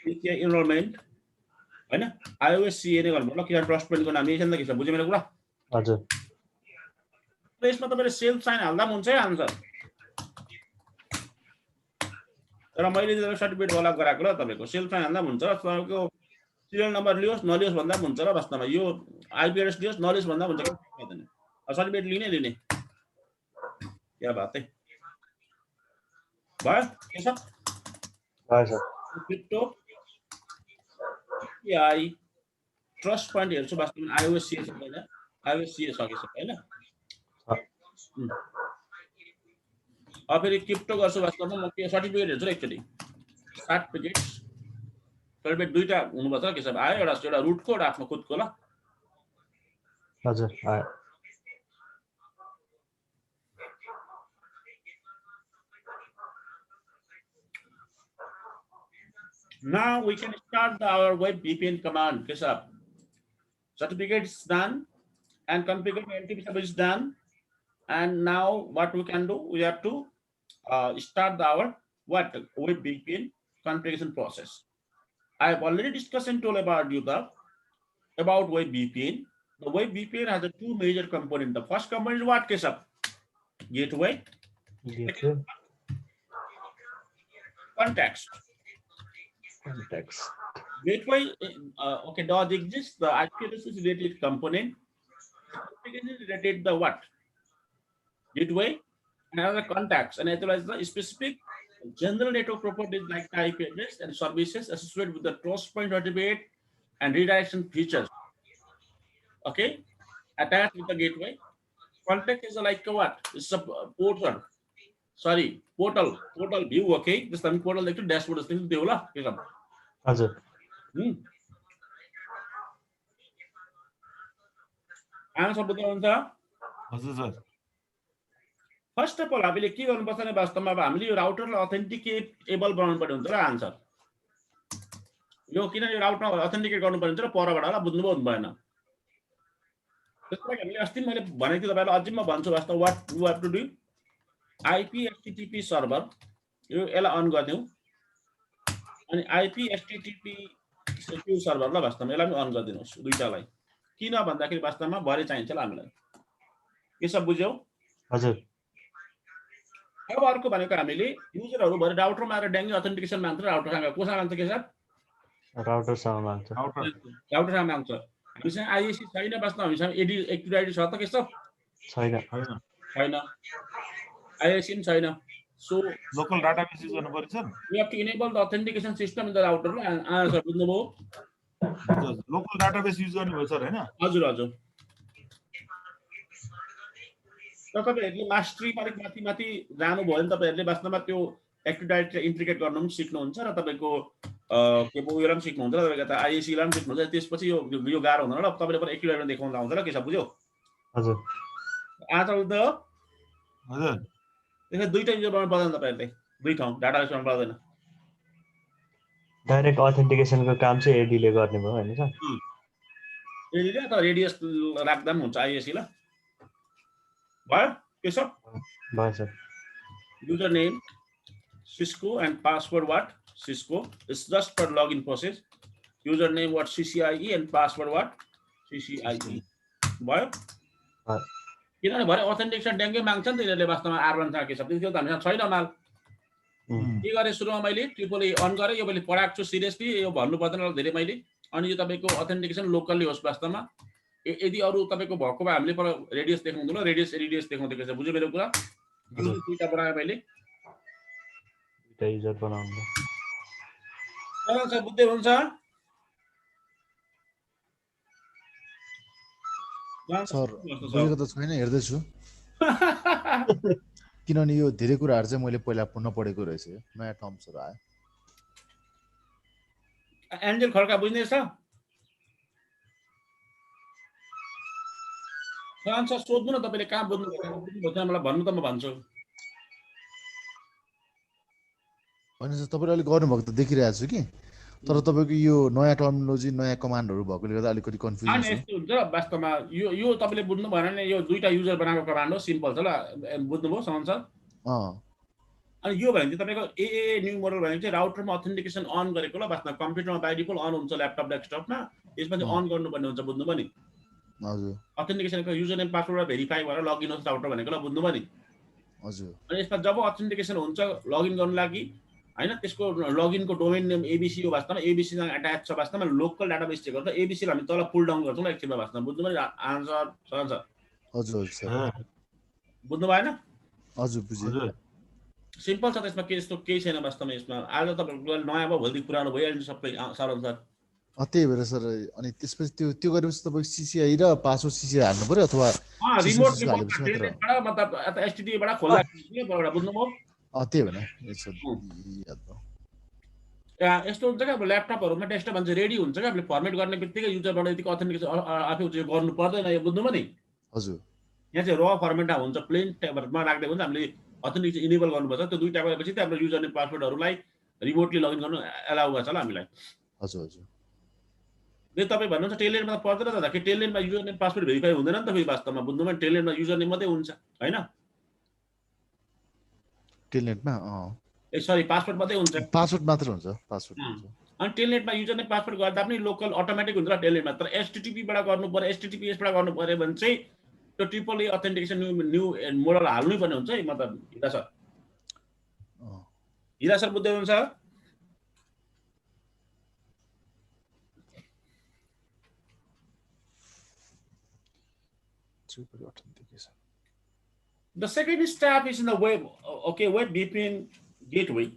S1: पीकेआई इन्भाइरोमेन्ट हैन आइओएस सीए नै गर्नु पर्यो ल किन ट्रस्ट पोइन्टको नाम यही छ नि त के छ बुझ्यो मेरो कुरा
S5: हजुर
S1: र यसमा तपाईले सेल्फ साइन हाल्दा पनि हुन्छ है आन्सर तर मैले सर्टिफिकेट वाला गराएको ल तपाईको सेल्फ साइन हाल्दा पनि हुन्छ र तपाईको सिरियल नम्बर लियोस् नलियोस् भन्दा पनि हुन्छ र वास्तवमा यो आइपी एड्रेस लियोस् नलियोस् भन्दा पनि हुन्छ सर्टिफिकेट लिने क्या बात है भयो के छ
S5: हजुर
S1: क्रिप्टो पीकेआई ट्रस्ट पोइन्ट हेर्छु वास्तवमा आइओएस सीए छ हैन आइओएस सीए सकेछ हैन अब फेरि क्रिप्टो गर्छु वास्तवमा म के सर्टिफिकेट हेर्छु एकचोटि सर्टिफिकेट दुईटा हुनुपर्छ के छ आयो एउटा रुटको र आफ्नो खुदको ल
S5: हजुर आयो
S1: Now we can start our web VPN command. Okay, sir. Certificate is done and configure NTP service is done. And now what we can do, we have to start our web VPN configuration process. I have already discussed and told about you about web VPN. The web VPN has two major components. The first component is what, Keshav? Gateway. Context. Gateway, okay, does exist. The IP address is related component. Related the what? Gateway and other contacts, and as well as the specific general network properties like the IP address and services associated with the trust point certificate and redirection features. Okay, attached with the gateway. Contact is like a what? It's a portal. Sorry, portal view. Okay, this time portal like dashboard. This thing develop.
S5: हजुर
S1: answer बुझ्दै हुन्छ?
S2: हजुर sir
S1: first of all हामीले के गर्नुपर्छ भने वास्तवमा अब हामीले यो राउटरलाई अथेन्टिकेटेबल बनाउनु पर्ने हुन्छ र आन्सर यो किन यो राउटरमा अथेन्टिकेट गर्नुपर्ने हुन्छ र परबाट होला बुझ्नुभयो हुनु भएन। त्यसको लागि हामीले अस्ति मैले भनेको थिएँ तपाईँलाई, अझै म भन्छु वास्तव what you have to do IP HTTP server यो यसलाई अन गरिदिउँ अनि आइपी एचटीटीपी त्यो सर्भरलाई वास्तवमा यसलाई पनि अन गरिदिनुहोस् दुईटालाई। किन भन्दाखेरि वास्तवमा भरे चाहिन्छ ल हामीलाई। के सब बुझ्यौ?
S5: हजुर
S1: अब अर्को भनेको हामीले युजरहरू भरे राउटरमा आएर ड्याङ्गी अथेन्टिकेसन माग्छ राउटरसँग कोसँग माग्छ के सर?
S5: राउटरसँग माग्छ।
S1: राउटरसँग माग्छ। हामीसँग आइएसी छैन वास्तवमा हामीसँग एक्टिभ आइडी छ त के सब?
S5: छैन
S1: छैन। आइएसी पनि छैन। सो
S2: लोकल डाटाबेस युज गर्नु पर्छ sir.
S1: we have to enable the authentication system in the router answer बुझ्नुभयो?
S2: लोकल डाटाबेस युज गर्नु भयो सर हैन?
S1: हजुर हजुर। तपाईहरुले मास्टरी अलिक माथि माथि जानुभयो भने तपाईहरुले वास्तवमा त्यो एक्टिभ डाइरेक्टरी इन्टिग्रेट गर्न पनि सिक्नुहुन्छ र तपाईको के पो उयो पनि सिक्नुहुन्छ र तपाईको त आइएसी ला पनि सिक्नुहुन्छ। त्यसपछि यो गाह्रो हुँदैन ल, तपाईले पनि एक्टिभ डाइरेक्टरी देखाउन आउँछ ल के छ बुझ्यौ?
S5: हजुर
S1: आन्सर बुझ्दै हो?
S2: हजुर
S1: त्यसले दुईटा युजर बनाउनु पर्दैन तपाईहरुले, दुई ठाउँ डाटाबेस बनाउनु पर्दैन।
S5: डाइरेक्ट अथेन्टिकेसनको काम चाहिँ एडीले गर्ने भयो हैन सर?
S1: एडीले त रेडियस राख्दा पनि हुन्छ आइएसी ल। भयो के छ?
S5: भयो sir.
S1: User name Cisco and password what? Cisco. It's just for login process. Username what? CCIE and password what? CCIE. भयो? किनभने भरे अथेन्टिकेसन ड्याङ्गै माग्छ नि त यिनीहरूले वास्तवमा R1 सँग के छ त्यो त हामीसँग छैन माल। के गरे सुरुमा मैले ट्रिपल ए अन गरे, यो मैले पढाएको छु सिरियसली, यो भन्नु पर्दैन धेरै मैले। अनि यो तपाईको अथेन्टिकेसन लोकली होस् वास्तवमा। यदि अरु तपाईको भएको भए हामीले पर रेडियस देखाउँदैन, रेडियस देखाउँदै छ। बुझ्यो मेरो कुरा? दुईटा बनाए मैले।
S5: दुईटा युजर बनाउनु।
S1: सर बुझ्दै हुन्छ?
S7: सर बुझेको त छैन, हेर्दैछु। किनभने यो धेरै कुराहरू चाहिँ मैले पहिला नपढेको रहेछ, नयाँ टर्म्सहरू आयो।
S1: एन्जेल खड्का बुझ्दैछ? आन्सर सोध्नु न तपाईले कहाँ बुझ्नु भएको मलाई भन्नु त म भन्छु।
S7: होइन सर तपाईँले अलिक गर्नुभएको त देखिरहेको छु कि, तर तपाईँको यो नयाँ टर्मिनोलोजी नयाँ कमान्डहरू भएकोले गर्दा अलिकति कन्फ्युजन छ।
S1: यस्तो हुन्छ वास्तवमा यो तपाईले बुझ्नु भएन भने यो दुईटा युजर बनाएको कमान्ड हो, सिम्पल छ ल। बुझ्नुभयो समझ? अनि यो भनेको चाहिँ तपाईको एए न्यू मोडल भनेको चाहिँ राउटरमा अथेन्टिकेसन अन गरेको ल। वास्तवमा कम्प्युटरमा बाइ डिफल्ट अन हुन्छ, ल्यापटप डेस्कटपमा यसमा चाहिँ अन गर्नुपर्ने हुन्छ। बुझ्नुभयो नि?
S7: हजुर।
S1: अथेन्टिकेसनको युजर नेम पासवर्ड भेरिफाई गरेर लगइन होस् राउटर भनेको ल। बुझ्नुभयो नि?
S7: हजुर।
S1: अनि यसमा जब अथेन्टिकेसन हुन्छ लगइन गर्नु लागि हैन, त्यसको लगइनको डोमेन नेम एबीसी हो। वास्तवमा एबीसी सँग अट्याच छ। वास्तवमा लोकल डाटाबेस चेक गर्दा एबीसी लाई हामी तल पुल डाउन गर्छौं ल एकछिनमा। वास्तवमा बुझ्नुभयो नि? आन्सर सर
S7: हजुर सर।
S1: बुझ्नु भएन?
S7: हजुर बुझेँ।
S1: सिम्पल छ त्यसमा, के यस्तो केही छैन वास्तवमा। यसमा आज तपाईहरुको नयाँ भयो भोलि पुरानो भइहाल्छ सबै सरल सर।
S7: त्यही भएर सर अनि त्यसपछि त्यो गरेपछि तपाईको सीसीआई र पासवर्ड सीसीआई हाल्नु पर्यो अथवा
S1: रिमोटली टेलनेटबाट मतलब एचटीटीपी बाट खोल्दा बुझ्नुभयो?
S7: त्यही भएन
S1: यस्तो हुन्छ क्या, अब ल्यापटपहरुमा डेस्कटप भन्छ रेडी हुन्छ क्या, हामीले फर्मेट गर्ने बित्तिकै युजरबाट यतिको अथेन्टिकेसन आफै यो गर्नु पर्दैन। यो बुझ्नुभयो नि?
S7: हजुर।
S1: यहाँ चाहिँ र फर्मेट हुन्छ, प्लेन टेबलमा राख्दै हुन्छ। हामीले अथेन्टिकेसन इनेबल गर्नुपर्छ। त्यो दुईटा गरेपछि चाहिँ हाम्रो युजर नेम पासवर्डहरुलाई रिमोटली लगइन गर्नु एलाउ गर्छ ल हामीलाई।
S7: हजुर हजुर।
S1: तपाईँ भन्नुहुन्छ टेलनेटमा त पर्दैन त, कि टेलनेटमा युजर नेम पासवर्ड भेरिफाई हुँदैन नि त फेरि वास्तवमा। बुझ्नुभयो नि? टेलनेटमा युजर नेम मात्रै हुन्छ हैन?
S7: टेलनेटमा
S1: सरी पासवर्ड मात्रै हुन्छ,
S7: पासवर्ड मात्र हुन्छ, पासवर्ड हुन्छ।
S1: अनि टेलनेटमा युजर नेम पासवर्ड गर्दा पनि लोकल अटोमेटिक हुन्छ टेलनेटमा। तर एचटीटीपी बाट गर्नु पर्यो, एचटीटीपीएस बाट गर्नु पर्यो भने चाहिँ त्यो triple A authentication new model हाल्नै पर्ने हुन्छ है। मतलब हिरा सर, हिरा सर बुझ्दै हुनुहुन्छ? The second step is in the web. Okay, web VPN gateway.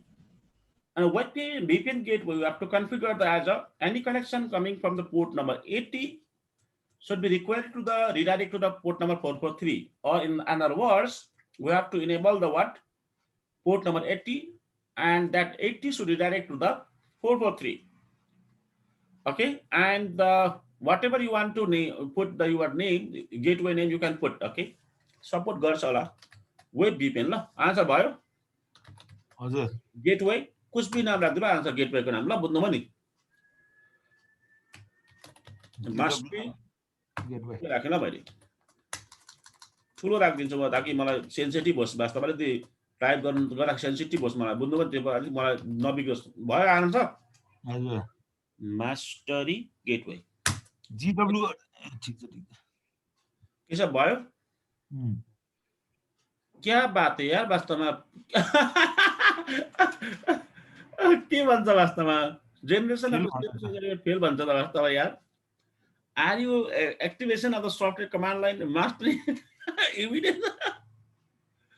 S1: And web VPN gateway, you have to configure the Azure. Any connection coming from the port number 80 should be required to the redirect to the port number 443. Or in other words, we have to enable the what? Port number 80, and that 80 should redirect to the 443. Okay, and whatever you want to name, put your name, gateway name you can put. Okay, support गर्छ होला web VPN ल answer भयो
S2: हजुर
S1: gateway कुछ भी नाम राख्दिनु answer gateway को नाम ल बुझ्नुभयो नि must be
S2: गेटवे
S1: राखेन मैले ठुलो राखिदिन्छु म ताकि मलाई सेन्सिटिभ होस् वास्तवमा त्यो टाइप गर्दा सेन्सिटिभ होस् मलाई बुझ्नुभयो त्यो अलिक मलाई नबिग्रोस् भयो आन्सर
S2: हजुर
S1: मास्टरी गेटवे
S2: जीडब्ल्यू ठीक छ
S1: के सब भयो क्या बात है यार वास्तवमा के भन्छ वास्तवमा जेनरेसन अफ फेल भन्छ त वास्तवमा यार are you activation of the software command line mastery evidence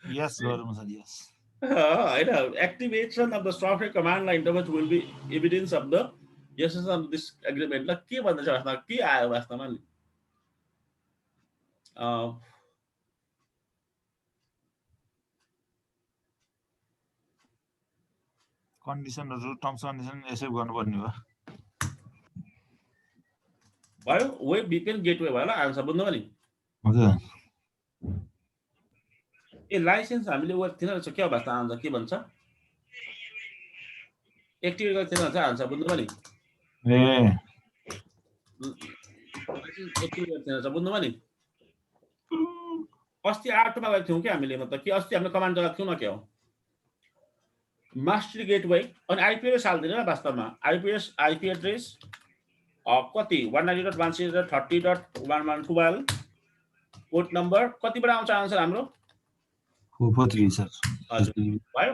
S2: यस गरौँ सर यस
S1: होइन activation of the software command line which will be evidence of the yes of this agreement ल के भन्दैछ वास्तवमा के आयो वास्तवमा नि
S2: कन्डिसनहरु टर्म्स कन्डिसन एक्सेप्ट गर्नुपर्ने हो
S1: भयो वेब VPN गेटवे भयो ल आन्सर बुझ्नुभयो नि
S2: हजुर
S1: ए लाइसेन्स हामीले वेब थिएन रहेछ के वास्ता आन्सर के भन्छ एक्टिभेट गरेको थिएन रहेछ आन्सर बुझ्नुभयो नि
S2: ए
S1: एक्टिभेट गरेको थिएन रहेछ बुझ्नुभयो नि अस्ति R2 मा गरेको थियौँ कि हामीले मतलब कि अस्ति हामीले कमान्ड चलाएको थियौँ न के हो मास्टरी गेटवे अनि IP एड्रेस हाल्दिनु वास्तवमा IP एड्रेस कति 192.168.30.1112 पोर्ट नम्बर कतिबाट आउँछ आन्सर हाम्रो
S2: 443 सर
S1: हजुर भयो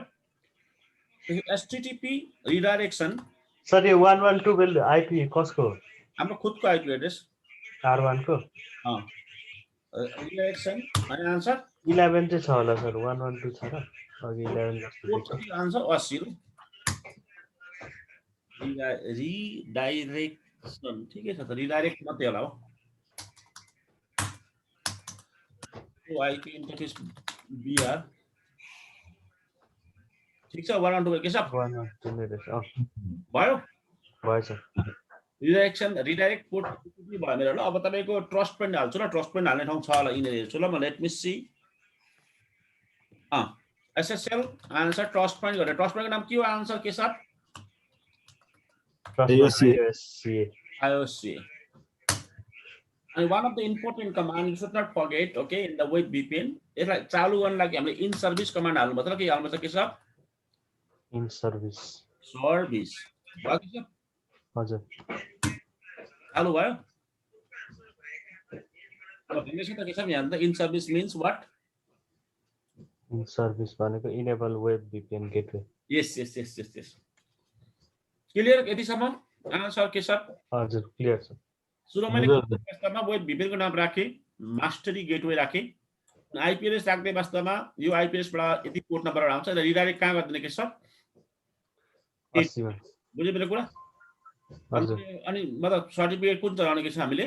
S1: HTTP रिडाइरेक्सन
S5: सर यो 112 बेल आइपी कसको
S1: हाम्रो खुदको IP एड्रेस
S5: R1 को
S1: रिडाइरेक्सन अनि आन्सर
S5: 11 चाहिँ छ होला सर 112 छ र अघि 11 जस्तो
S1: पोर्ट आन्सर 80 रिडाइरेक्सन ठिकै छ त रिडाइरेक्ट मात्रै होला हो IP इन्टरफेस BR ठीक छ 112 के सब
S5: 112 नै रहेछ
S1: भयो
S5: भएछ
S1: रिडाइरेक्ट पोर्ट भयो मेरो ल अब तपाईको ट्रस्ट पनि हाल्छु ल ट्रस्ट पनि हाल्ने ठाउँ छ होला यिनीहरु हेर्छु ल म let me see SSL answer trust point गरेर ट्रस्ट पोइन्टको नाम के हो आन्सर के sir IOSCA and one of the important command you should not forget okay in the web VPN यसलाई चालु गर्न लागि हामीले इन सर्भिस कमान्ड हाल्नु पर्छ के हाल्नु पर्छ के सर
S5: इन सर्भिस
S1: भयो के सर
S5: हजुर
S1: चालु भयो अब भन्दैछ त के छ यहाँ त in service means what
S5: in service भनेको इनेबल वेब VPN गेटवे
S1: यस क्लियर यतिसम्म आन्सर के सर
S5: हजुर क्लियर छ
S1: सुरु मैले वास्तवमा वेब VPN को नाम राखे मास्टरी गेटवे राखे IP एड्रेस राख्दै वास्तवमा यो IP एड्रेस बाट यति पोर्ट नम्बर आउँछ र रिडाइरेक्ट कहाँ गर्दिने के सर
S5: 80 मा
S1: बुझ्यो मेरो कुरा
S5: हजुर
S1: अनि मतलब सर्टिफिकेट कुन चलाउने के छ हामीले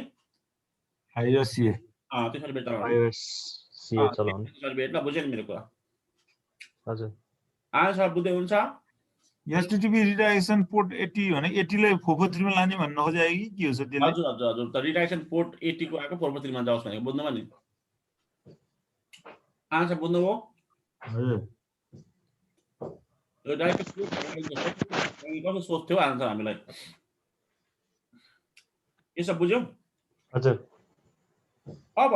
S2: IOSCA
S1: त्यो सर्टिफिकेट चलाउने
S5: IOSCA चलाउने
S1: सर्टिफिकेट ल बुझ्यो नि मेरो कुरा
S5: हजुर
S1: आन्सर बुझ्दै हुन्छ
S2: HTTP रिडाइरेक्सन पोर्ट 80 भने 80 लाई 443 मा लाने भन्न खोजे कि के हो सर त्यसले
S1: हजुर त रिडाइरेक्सन पोर्ट 80 को आको 443 मा जाओस् भनेको बुझ्नुभयो नि आन्सर बुझ्नुभयो
S2: हजुर
S1: यो डाइरेक्ट कस्तो सोच्थ्यो आन्सर हामीलाई यो सब बुझ्यौ
S5: हजुर
S1: अब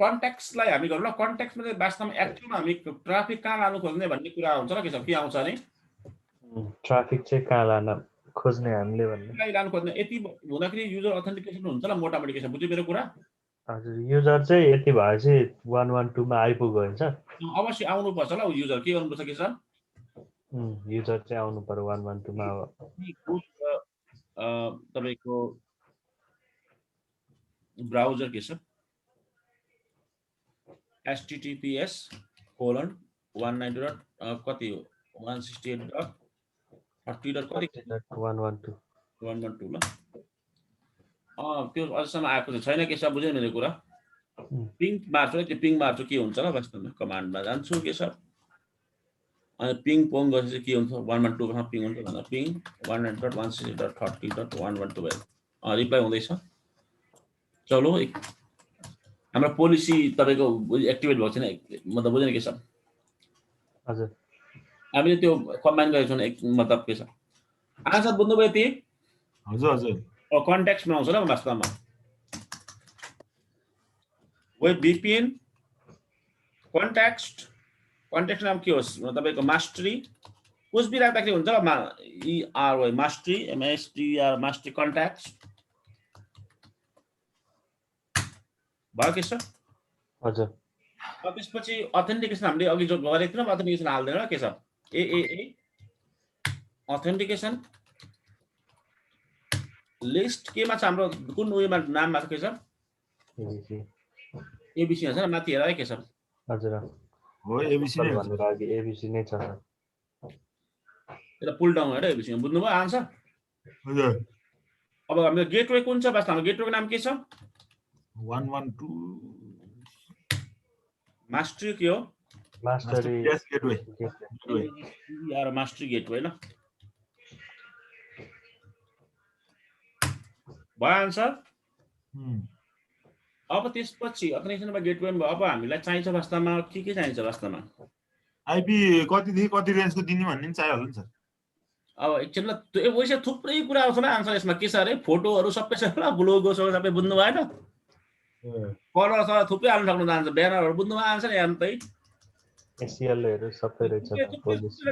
S1: कन्टेक्स्टलाई हामी गरौँ ल कन्टेक्स्टमा चाहिँ वास्तवमा एक्चुअलमा हामी ट्राफिक कहाँ लानु खोज्ने भन्ने कुरा हुन्छ र के छ के आउँछ नि
S5: ट्राफिक चाहिँ कहाँ लान खोज्ने हामीले भन्ने
S1: कहाँ लानु खोज्ने यति हुँदाखेरि युजर अथेन्टिकेसन हुन्छ ल मोटामोटी के छ बुझ्यो मेरो कुरा
S5: हजुर युजर चाहिँ यति भएपछि 112 मा आइपुग्यो हुन्छ
S1: अवश्य आउनु पर्छ ल युजर के गर्नुपर्छ के सर
S5: युजर चाहिँ आउनु पर्यो 112 मा
S1: तपाईको ब्राउजर के छ https://190. कति हो 168.30.112 ल त्यो अझसम्म आएको छैन के छ बुझ्यो मेरो कुरा पिङ मार्छु त्यो पिङ मार्छु के हुन्छ ल वास्तवमा कमान्डमा जान्छु के छ अनि पिङ पोङ गरेपछि के हुन्छ 112 मा पिङ हुन्छ भनेर पिङ 190.168.30.112 रिप्लाई हुँदैछ चलो हाम्रो पोलिसी तपाईको एक्टिभेट भएको छैन मतलब बुझ्दैन के छ
S5: हजुर
S1: हामीले त्यो कम्बाइन गरेको छौँ मतलब के छ आन्सर बुझ्नुभयो यति
S2: हजुर हजुर
S1: कन्ट्याक्ट बनाउँछ ल वास्तवमा वेब VPN कन्ट्याक्ट नाम के होस् तपाईको मास्टरी कुछ भी राख्दाखेरि हुन्छ ERY mastery MASTR mastery contact भयो के छ
S5: हजुर
S1: त्यसपछि अथेन्टिकेसन हामीले अघि जो गरेको थियौँ अथेन्टिकेसन हाल्दैन के छ AAA अथेन्टिकेसन लिस्ट केमा छ हाम्रो कुन उयोमा नाममा छ के छ ABC छ माथि हेर के छ
S5: हजुर
S2: हो ABC नै हो
S5: भनेर अघि ABC नै छ
S1: एउटा पुल डाउन हेर ABC बुझ्नुभयो आन्सर
S2: हजुर
S1: अब हाम्रो गेटवे कुन छ वास्तवमा हाम्रो गेटवेको नाम के छ
S2: 112
S1: मास्टरी के हो
S5: मास्टरी
S2: यस गेटवे
S1: यार मास्टरी गेटवे ल भयो आन्सर अब त्यसपछि अथेन्टिकेसनमा गेटवेमा अब हामीलाई चाहिन्छ वास्तवमा के चाहिन्छ वास्तवमा
S2: आइपी कतिदेखि कति रेन्जको दिने भन्ने पनि चाहियो होला नि सर
S1: अब एकछिन ल त्यो वैसे थुप्रै कुरा आउँछ ल आन्सर यसमा के छ अरे फोटोहरू सबै छ ल लोगो सबै बुझ्नु भएन कलर सर थुप्रै हाल्नु सक्नु जान्छ ब्यानरहरू बुझ्नु भयो आन्सर हेर्नुतै
S5: एसिएलहरू सबै रहेछ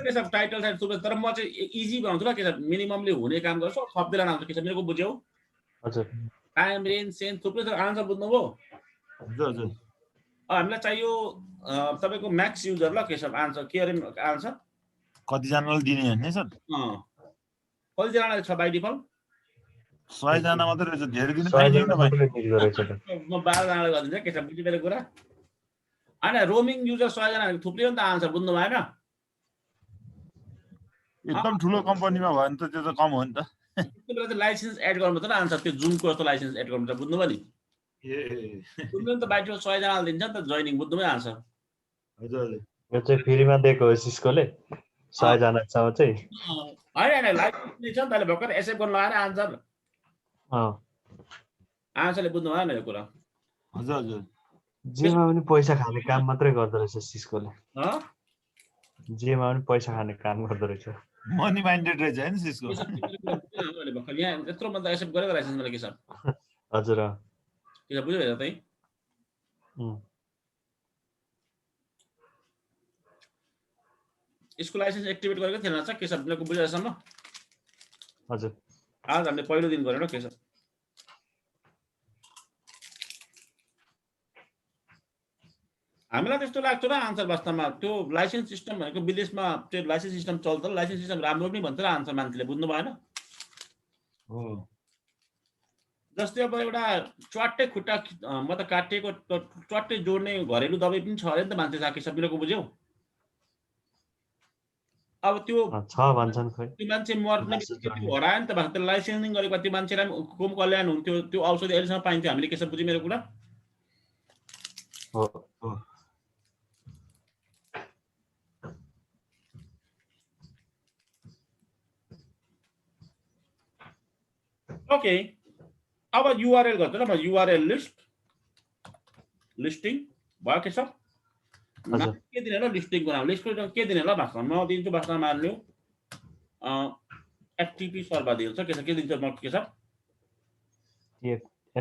S1: के छ टाइटल साइड थुप्रै तर म चाहिँ इजी बनाउँछु ल के छ मिनिममले हुने काम गर्छु सबैलाई आउँछ के छ मेरो बुझ्यौ
S5: हजुर
S1: टाइम रेन्ज सेन्स थुप्रै छ आन्सर बुझ्नुभयो
S2: हजुर हजुर
S1: हामीलाई चाहियो तपाईको म्याक्स युजर ल के छ आन्सर के अरे आन्सर
S2: कतिजनालाई दिने भन्ने सर
S1: कतिजनालाई छ बाइ डिफल्ट
S2: 100 जना मात्रै रहेछ धेरै दिन
S5: 100
S2: पाइँदैन
S5: जना
S2: भाइ
S5: मात्रै दिँदो रहेछ त
S1: म 12 जनालाई गरिदिन्छ के छ बुझ्नु मेरो कुरा हैन रोमिङ युजर 100 जना थुप्रै हो नि त आन्सर बुझ्नु भएन
S2: एकदम ठुलो कम्पनीमा भयो भने त त्यो त कम हो नि त
S1: त्यसले चाहिँ लाइसेन्स एड गर्नु पर्छ ल आन्सर त्यो जुमको जस्तो लाइसेन्स एड गर्नु पर्छ बुझ्नुभयो नि बुझ्नु नि त बाइ डिफल्ट 100 जनालाई दिन्छ नि त जोइनिङ बुझ्नुभयो आन्सर
S2: हजुर हजुर
S5: यो चाहिँ फ्रीमा दिएको हो सिस्कोले 100 जनासम्म चाहिँ
S1: हैन लाइसेन्स छ नि तले भर्खर एक्सेप्ट गर्न लगाएर आन्सरले बुझ्नु भएन यो कुरा
S2: हजुर हजुर
S5: जेमा पनि पैसा खाने काम मात्रै गर्दो रहेछ सिस्कोले जेमा पनि पैसा खाने काम गर्दो रहेछ
S2: मनी माइन्डेड रहेछ हैन सिस्को
S1: भर्खर यहाँ यत्रो मात्र एक्सेप्ट गरेको लाइसेन्स मैले के छ
S5: हजुर
S1: के छ बुझ्यो हेर तै यसको लाइसेन्स एक्टिभेट गरेको थिएन छ के छ मेरो बुझेसम्म
S5: हजुर
S1: आज हामीले पहिलो दिन गरेन के छ हामीलाई त्यस्तो लाग्छ र आन्सर वास्तवमा त्यो लाइसेन्स सिस्टम भनेको विदेशमा त्यो लाइसेन्स सिस्टम चल्छ लाइसेन्स सिस्टम राम्रो पनि भन्छ र आन्सर मान्छेले बुझ्नु भएन
S2: हो
S1: जस्तै अब एउटा च्वाट्टै खुट्टा म त काटिएको च्वाट्टै जोड्ने घरेलु दबाई पनि छ अरे नि त मान्छे साकी सबैको बुझ्यौ अब त्यो
S5: छ भन्छन् खै
S1: त्यो मान्छे मर्ने हरायो नि त भएको लाइसेन्सिङ गरेको त्यो मान्छेलाई कोम कल्याण हुन्थ्यो त्यो औषधि अहिलेसम्म पाइन्थ्यो हामीले के छ बुझ्यो मेरो कुरा
S5: हो
S1: ओके अब युआरएल गर्छ ल म युआरएल लिस्टिङ भयो के छ के दिने ल लिस्टिङको नाम लिस्टको के दिने ल भाषा म दिन्छु भाषामा मान्नु एफटीपी सर्भर दिन्छ के छ के दिन्छ म के छ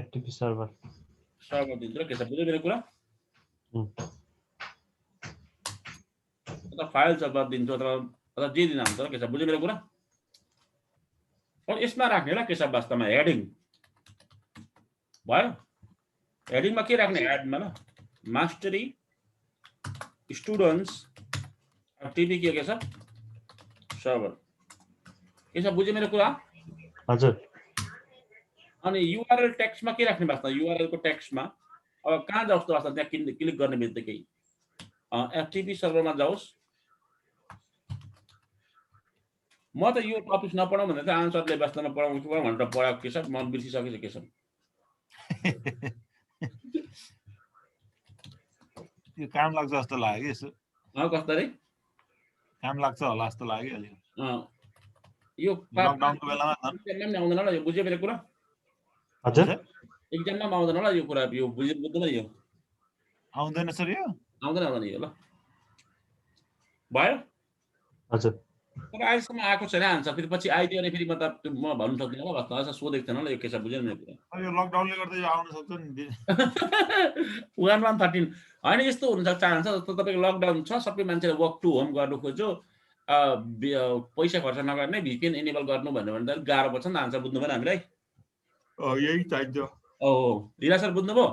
S5: एफटीपी सर्भर
S1: दिन्छ के छ बुझ्यो मेरो कुरा अथवा फाइल सर्भर दिन्छ अथवा जे दिन हुन्छ के छ बुझ्यो मेरो कुरा अब यसमा राख्ने ल के छ वास्तवमा हेडिङ भयो हेडिङमा के राख्ने एडमा ल मास्टरी स्टुडेन्ट्स टिभी के छ सर्भर के छ बुझ्यो मेरो कुरा
S5: हजुर
S1: अनि युआरएल टेक्स्टमा के राख्ने वास्तव युआरएल को टेक्स्टमा अब कहाँ जाओस् त वास्तव त्यहाँ क्लिक गर्ने बित्तिकै एफटीपी सर्भरमा जाओस् म त यो टपिक नपढाउँ भने त आन्सरले वास्तवमा पढाउँ कि भनेर पढाएको के छ म बिर्सिसकेछु के छ
S2: यो काम लाग्छ जस्तो लाग्यो यसो
S1: कसरी
S2: काम लाग्छ होला जस्तो लाग्यो अलि
S1: यो
S2: लकडाउनको बेलामा
S1: आउँदैन ल यो बुझ्यो मेरो कुरा
S5: हजुर
S1: एक्जाममा आउँदैन होला यो कुरा, यो बुझ्दैन यो
S2: आउँदैन सर यो
S1: आउँदैन होला नि यो। ल भयो
S5: हजुर
S1: तर अहिलेसम्म आएको छैन आन्सर, फेरि पछि आइदियो भने फेरि म भन्नु सक्दिनँ होला, वास्तवमा सोधेको थिएन होला यो के छ, बुझेन मेरो कुरा।
S2: यो लकडाउनले गर्दा यो आउन सक्छ नि
S1: 1113 होइन, यस्तो हुनसक्छ आन्सर, जस्तो तपाईँको लकडाउन छ, सबै मान्छेले वर्क टु होम गर्नु खोज्यो, पैसा खर्च नगर्ने VPN इनेबल गर्नु भन्यो भने त गाह्रो पर्छ नि त आन्सर बुझ्नु भएन हामीलाई।
S2: यही चाहिन्छ।
S1: हिरा सर बुझ्नुभयो?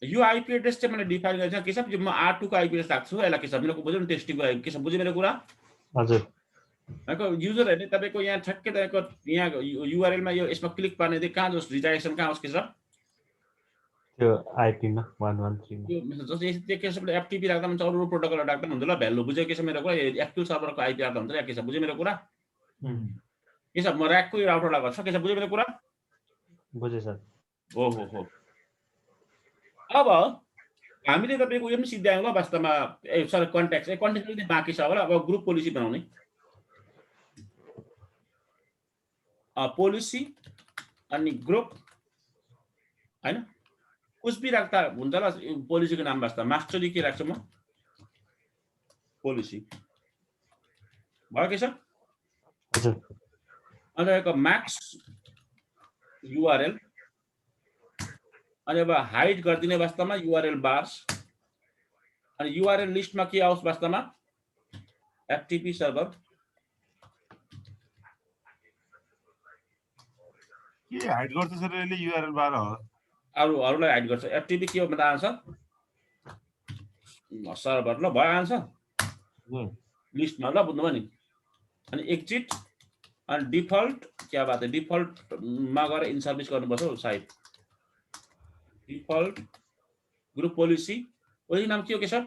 S1: यो आइपी एड्रेस चाहिँ मैले डिफाइन गरेको छ के छ, म R2 को आइपी एड्रेस राख्छु, यसलाई के छ मेरो बुझ्नु टेस्टिङको के छ, बुझ्यो मेरो कुरा?
S5: हजुर
S1: युजरहरूले तपाईँको यहाँ ठ्याक्कै तपाईँको यहाँ युआरएलमा यो यसमा क्लिक पार्ने चाहिँ कहाँ जस्तो रिडाइरेक्सन कहाँ होस् के छ
S5: त्यो आइपी मा 113 मा
S1: यो जस्तो के छ एफटीपी राख्दा हुन्छ, अरू प्रोटोकल राख्दा हुन्छ ल, भ्यालु बुझ्यो के छ मेरो कुरा? एक्टिभ सर्भरको आइपी राख्दा हुन्छ के छ, बुझ्यो मेरो कुरा? के छ म र्याकको राउटरलाई गर्छु के छ, बुझ्यो मेरो कुरा?
S5: बुझे सर।
S1: हो अब हामीले तपाईँको यो पनि सिद्ध्यायौँ ल वास्तवमा, सर कन्ट्याक्ट कन्ट्याक्ट बाँकी छ होला। अब ग्रुप पोलिसी बनाउने, पोलिसी अनि ग्रुप होइन, कुछ भी राख्दा हुन्छ ल पोलिसीको नाम वास्तव मास्टरी के राख्छु म, पोलिसी भयो के छ?
S5: हजुर
S1: अनि म्याक्स युआरएल, अनि अब हाइड गरिदिने वास्तवमा युआरएल बार्स, अनि युआरएल लिस्टमा के आओस् वास्तवमा एफटीपी सर्भर,
S2: के हाइड गर्छ सर यसले युआरएल बार हो,
S1: अरूलाई हाइड गर्छ। एफटीपी के हो भन्दा आन्सर सर्भर, ल भयो आन्सर लिस्टमा, ल बुझ्नुभयो नि? अनि एक्जिट अनि डिफल्ट, क्या बात है, डिफल्टमा गएर इन सर्भिस गर्नुपर्छ सायद, डिफल्ट ग्रुप पोलिसी, पोलिसी नाम के हो के sir?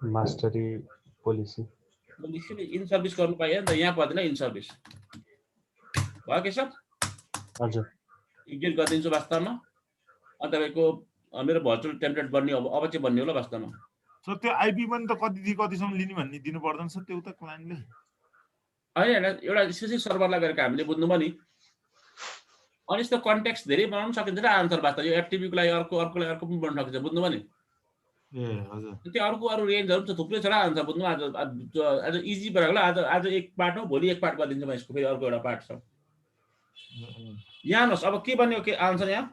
S5: Mastery policy
S1: in service गर्नु पाइयो नि त, यहाँ पर्दैन इन सर्भिस, भयो के सर?
S5: हजुर
S1: एक्जिट गरिदिन्छु वास्तवमा। अनि तपाईँको मेरो भर्चुअल टेम्प्लेट बन्ने अब चाहिँ बन्ने होला वास्तवमा।
S2: सर त्यो आइपी पनि त कतिसम्म लिने भन्ने दिनु पर्दैन सर त्यो त क्लाइन्टले?
S1: होइन एउटा स्पेसिफिक सर्भरलाई गरेको हामीले बुझ्नुभयो नि। अनि यस्तो कन्टेक्स्ट धेरै बनाउन सकिन्छ र आन्सर वास्तव यो एफटीपीको लागि अर्कोलाई अर्को पनि बनाउन सकिन्छ, बुझ्नुभयो नि?
S2: हजुर
S1: त्यो अरू रेन्जहरू पनि थुप्रै छ र आन्सर बुझ्नु। आज इजी बनाएको ल, आज एक पार्ट हो, भोलि एक पार्ट गरिदिन्छु म यसको, फेरि अर्को एउटा पार्ट छ। यहाँ हेर्नुहोस् अब के बन्यो के आन्सर यहाँ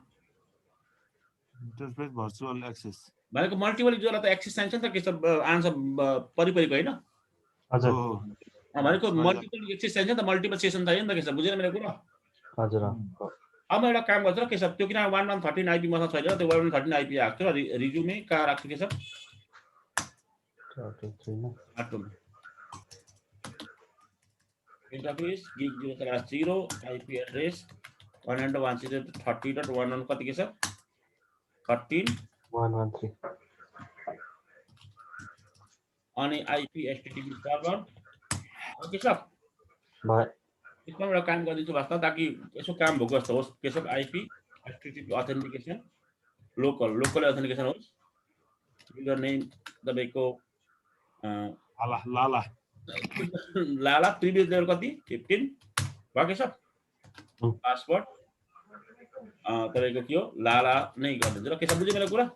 S2: इन्टरफेस भर्चुअल एक्सेस
S1: भनेको मल्टिपल युजरलाई त एक्सेस चाहिन्छ नि त के छ, आन्सर परिपरिको होइन
S5: हजुर
S1: भनेको मल्टिपल एक्सेस चाहिन्छ नि त, मल्टिपल सेसन चाहियो नि त के छ, बुझेन मेरो कुरा?
S5: हजुर
S1: अब म एउटा काम गर्छु र के छ त्यो, किन 1113 आइपी मसँग छैन, त्यो 1113 आइपी आएको छ र रिज्युमे कहाँ राख्छु के छ इन्टरफेस गिग 0 आइपी एड्रेस 192.168.1.1 कति के छ 13.113 अनि आइपी एचटीटीपी सर्भर के छ
S5: भयो।
S1: यसमा एउटा काम गरिदिन्छु वास्तव, ताकि यसो काम भएको जस्तो होस् के छ, IP HTTP authentication local authentication होस्, युजर नेम तपाईँको लाला प्रिभियस लेभल कति 15 भयो के छ, पासवर्ड तपाईँको के हो लाला नै गरिदिन्छु र के छ, बुझ्यो मेरो कुरा?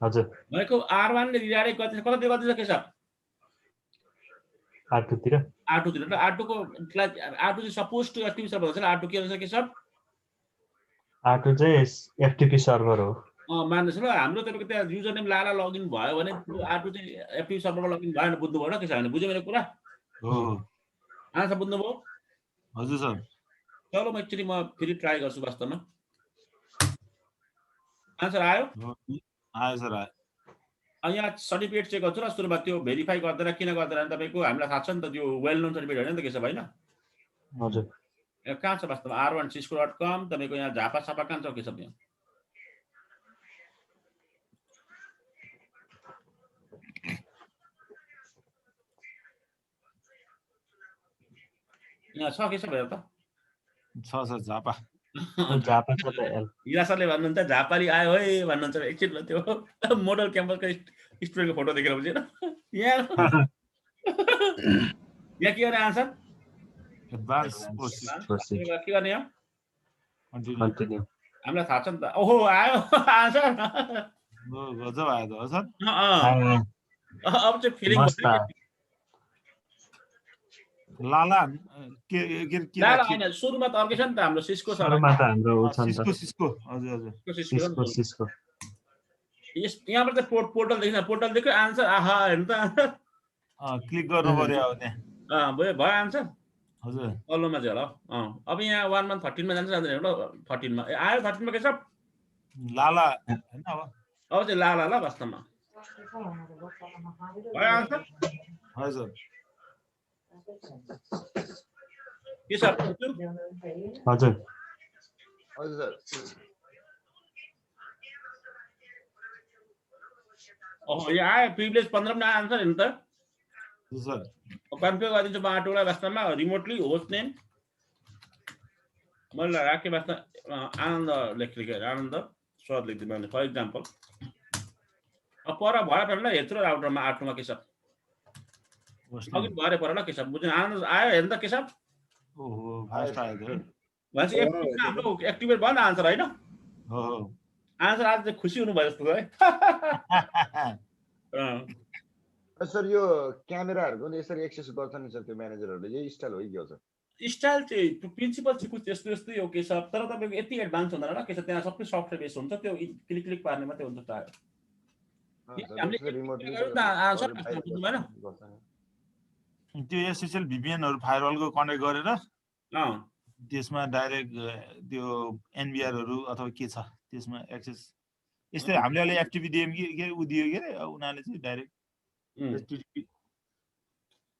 S5: हजुर
S1: भनेको R1 ले रिडाइरेक्ट गर्दिन्छ, कतातिर गर्दिन्छ के छ
S5: R2 तिर
S1: र R2 चाहिँ सपोज टु एफटीपी सर्भर हुन्छ, R2 के हुन्छ के छ,
S5: R2 चाहिँ एफटीपी सर्भर हो।
S1: मान्दैछु ल, हाम्रो तपाईँको त्यहाँ युजर नेम लाला लगइन भयो भने R2 चाहिँ एफटीपी सर्भरमा लगइन भएन, बुझ्नुभयो र के छ भने, बुझ्यो मेरो कुरा? आन्सर बुझ्नुभयो?
S2: हजुर सर।
S1: चलो म एकचोटि म फेरि ट्राई गर्छु वास्तवमा, आन्सर आयो?
S2: आयो सर आयो।
S1: अनि यहाँ सर्टिफिकेट चेक गर्छु र सुरुमा त्यो भेरिफाई गर्दैन किन गर्दैन तपाईँको हामीलाई थाहा छ नि त, त्यो वेल नोन सर्टिफिकेट होइन नि त के छ होइन?
S5: हजुर
S1: कहाँ छ वास्तवमा r1cisco.com तपाईँको यहाँ झापा सापा कहाँ छ के छ यहाँ? यहाँ छ के छ भयो त?
S2: छ सर झापा
S5: झापा छ त एल।
S1: हिरा सरले भन्नुहुन्छ झापाली आयो है भन्नुहुन्छ, एकछिन त्यो मोडल क्याम्पसको स्टुडेन्टको फोटो देखेर बुझेन यहाँ यहाँ के हो आन्सर?
S2: एडभान्स प्रोसेस
S5: प्रोसेस
S1: के गर्ने हो
S2: कन्टिन्यू
S5: कन्टिन्यू
S1: हामीलाई थाहा छ नि त ओहो आयो आन्सर
S2: गजब आयो त सर
S1: अब चाहिँ फिलिङ
S5: मस्त
S2: लाला के
S1: लाला होइन सुरुमा त अर्कै छ नि त हाम्रो सिस्को छ
S5: सुरुमा त हाम्रो उ छ नि त
S2: सिस्को हजुर हजुर
S5: सिस्को
S1: यहाँबाट चाहिँ पोर्टल देखिन पोर्टल देख्यो आन्सर आहा हेर्नु त
S2: क्लिक गर्नु पर्यो अब त्यहाँ
S1: भयो आन्सर
S2: हजुर
S1: तल्लोमा चाहिँ होला अब यहाँ 1 मा 13 मा जान्छ जाँदैन हेर्नु 13 मा आयो 13 मा के छ
S2: लाला हैन अब
S1: चाहिँ लाला ल वास्तवमा भयो आन्सर
S2: हजुर
S1: के छ
S5: हजुर
S3: हजुर सर
S1: ओहो यहाँ आयो प्रिभिलेज 15 मा आन्सर हेर्नु त
S2: सर
S1: कन्फिगर गरिदिन्छु बाटोलाई वास्तवमा रिमोटली होस्ट नेम मैले राखेँ वास्तव आनन्द लेखेँ आनन्द सर लेखिदिनु मैले फर इक्जाम्पल अब पर भयो पहिला यत्रो राउटरमा 8 मा के छ अघि भरे पर ल के छ बुझ्नु आनन्द आयो हेर्नु त के छ
S2: ओहो फास्ट आयो त
S1: भनेपछि हाम्रो एक्टिभेट भयो नि आन्सर होइन
S2: हो
S1: आन्सर आज चाहिँ खुसी हुनुभयो जस्तो है
S3: सर यो क्यामेराहरुको नि यसरी एक्सेस गर्छ नि सर त्यो म्यानेजरहरुले यही स्टाइल हो कि हो सर
S1: स्टाइल चाहिँ प्रिन्सिपल चाहिँ कुछ त्यस्तो यस्तै हो के छ तर तपाईको यति एडभान्स हुँदैन र के छ त्यहाँ सबै सफ्टवेयर बेस हुन्छ त्यो क्लिक क्लिक पार्ने मात्रै हुन्छ टायर
S2: त्यो एसएसएल भिपिएनहरु फायरवलको कनेक्ट गरेर त्यसमा डाइरेक्ट त्यो एनबिआरहरु अथवा के छ त्यसमा एक्सेस यस्तै हामीले अहिले एफटीपी दिएम के उ दियो के उनीहरुले चाहिँ डाइरेक्ट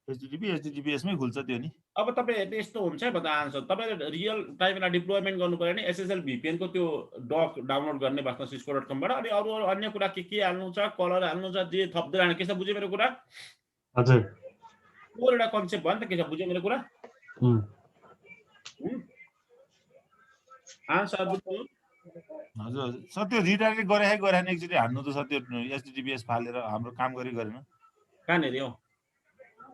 S2: एचटीटीपीएस मै खुल्छ त्यो नि
S1: अब तपाईहरुले यस्तो हुन्छ भन्दा आन्सर तपाईले रियल टाइममा डिप्लोयमेन्ट गर्नु पर्यो नि एसएसएल भिपिएन को त्यो डक डाउनलोड गर्ने वास्तव cisco.com बाट अनि अरु अन्य कुरा के हाल्नु छ कलर हाल्नु छ जे थप्दै राख्नु के छ बुझ्यो मेरो कुरा
S5: हजुर
S1: को एउटा कन्सेप्ट भयो नि त के छ बुझ्यो मेरो कुरा आन्सर बुझ्नु
S2: हजुर सर त्यो रिडाइरेक्ट गरेन एकचोटी हान्नु त सर त्यो एचटीटीपीएस फालेर हाम्रो काम गरेन
S1: कहाँनेरि हो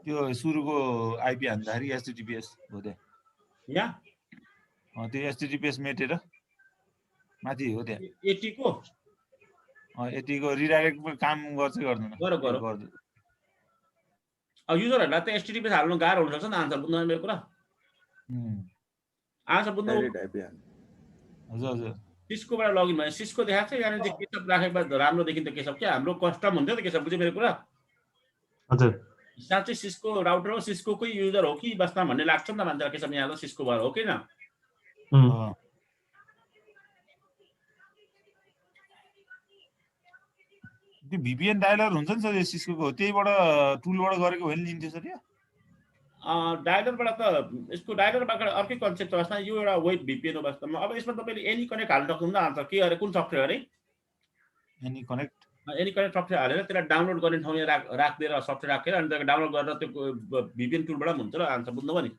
S2: त्यो सुरुको आइपी हान्दाखेरि एचटीटीपीएस हो त्यहाँ
S1: यहाँ
S2: त्यो एचटीटीपीएस मेटेर माथि हो त्यहाँ
S1: 80 को
S2: रिडाइरेक्ट काम गर्छ गर्दैन
S1: गर्दैन अब युजरहरुलाई त एचटीटीपीएस हाल्नु गाह्रो हुन सक्छ नि आन्सर बुझ्नु मेरो कुरा आन्सर बुझ्नु
S2: हजुर हजुर
S1: सिस्कोबाट लगइन भयो सिस्को देखाएको छ यहाँ चाहिँ केसप राखेको राम्रो देखिन्छ केसप के हाम्रो कस्टम हुन्छ नि केसप बुझ्यो मेरो कुरा
S5: हजुर
S1: साँच्चै सिस्को राउटर हो सिस्कोकै युजर हो कि वास्तवमा भन्ने लाग्छ नि त मान्छेलाई केसप यहाँ सिस्को भएर हो कि न
S2: त्यो भिपिएन डायलर हुन्छ नि सर यो सिस्कोको त्यहीबाट टुलबाट गरेको होइन लिन्थ्यो सर यो
S1: डायलरबाट त यसको डायलरबाट अर्कै कन्सेप्ट छ वास्तवमा यो एउटा वेब भिपिएन हो वास्तवमा अब यसमा तपाईले एनी कनेक्ट हाल्न सक्नुहुन्छ आन्सर के अरे कुन सफ्टवेयर अरे
S2: एनी कनेक्ट
S1: सफ्टवेयर हालेर त्यसलाई डाउनलोड गर्ने ठाउँमा राख्दिएर सफ्टवेयर राखेर अनि त्यसलाई डाउनलोड गरेर त्यो भिपिएन टुलबाट पनि हुन्छ र आन्सर बुझ्नुभयो नि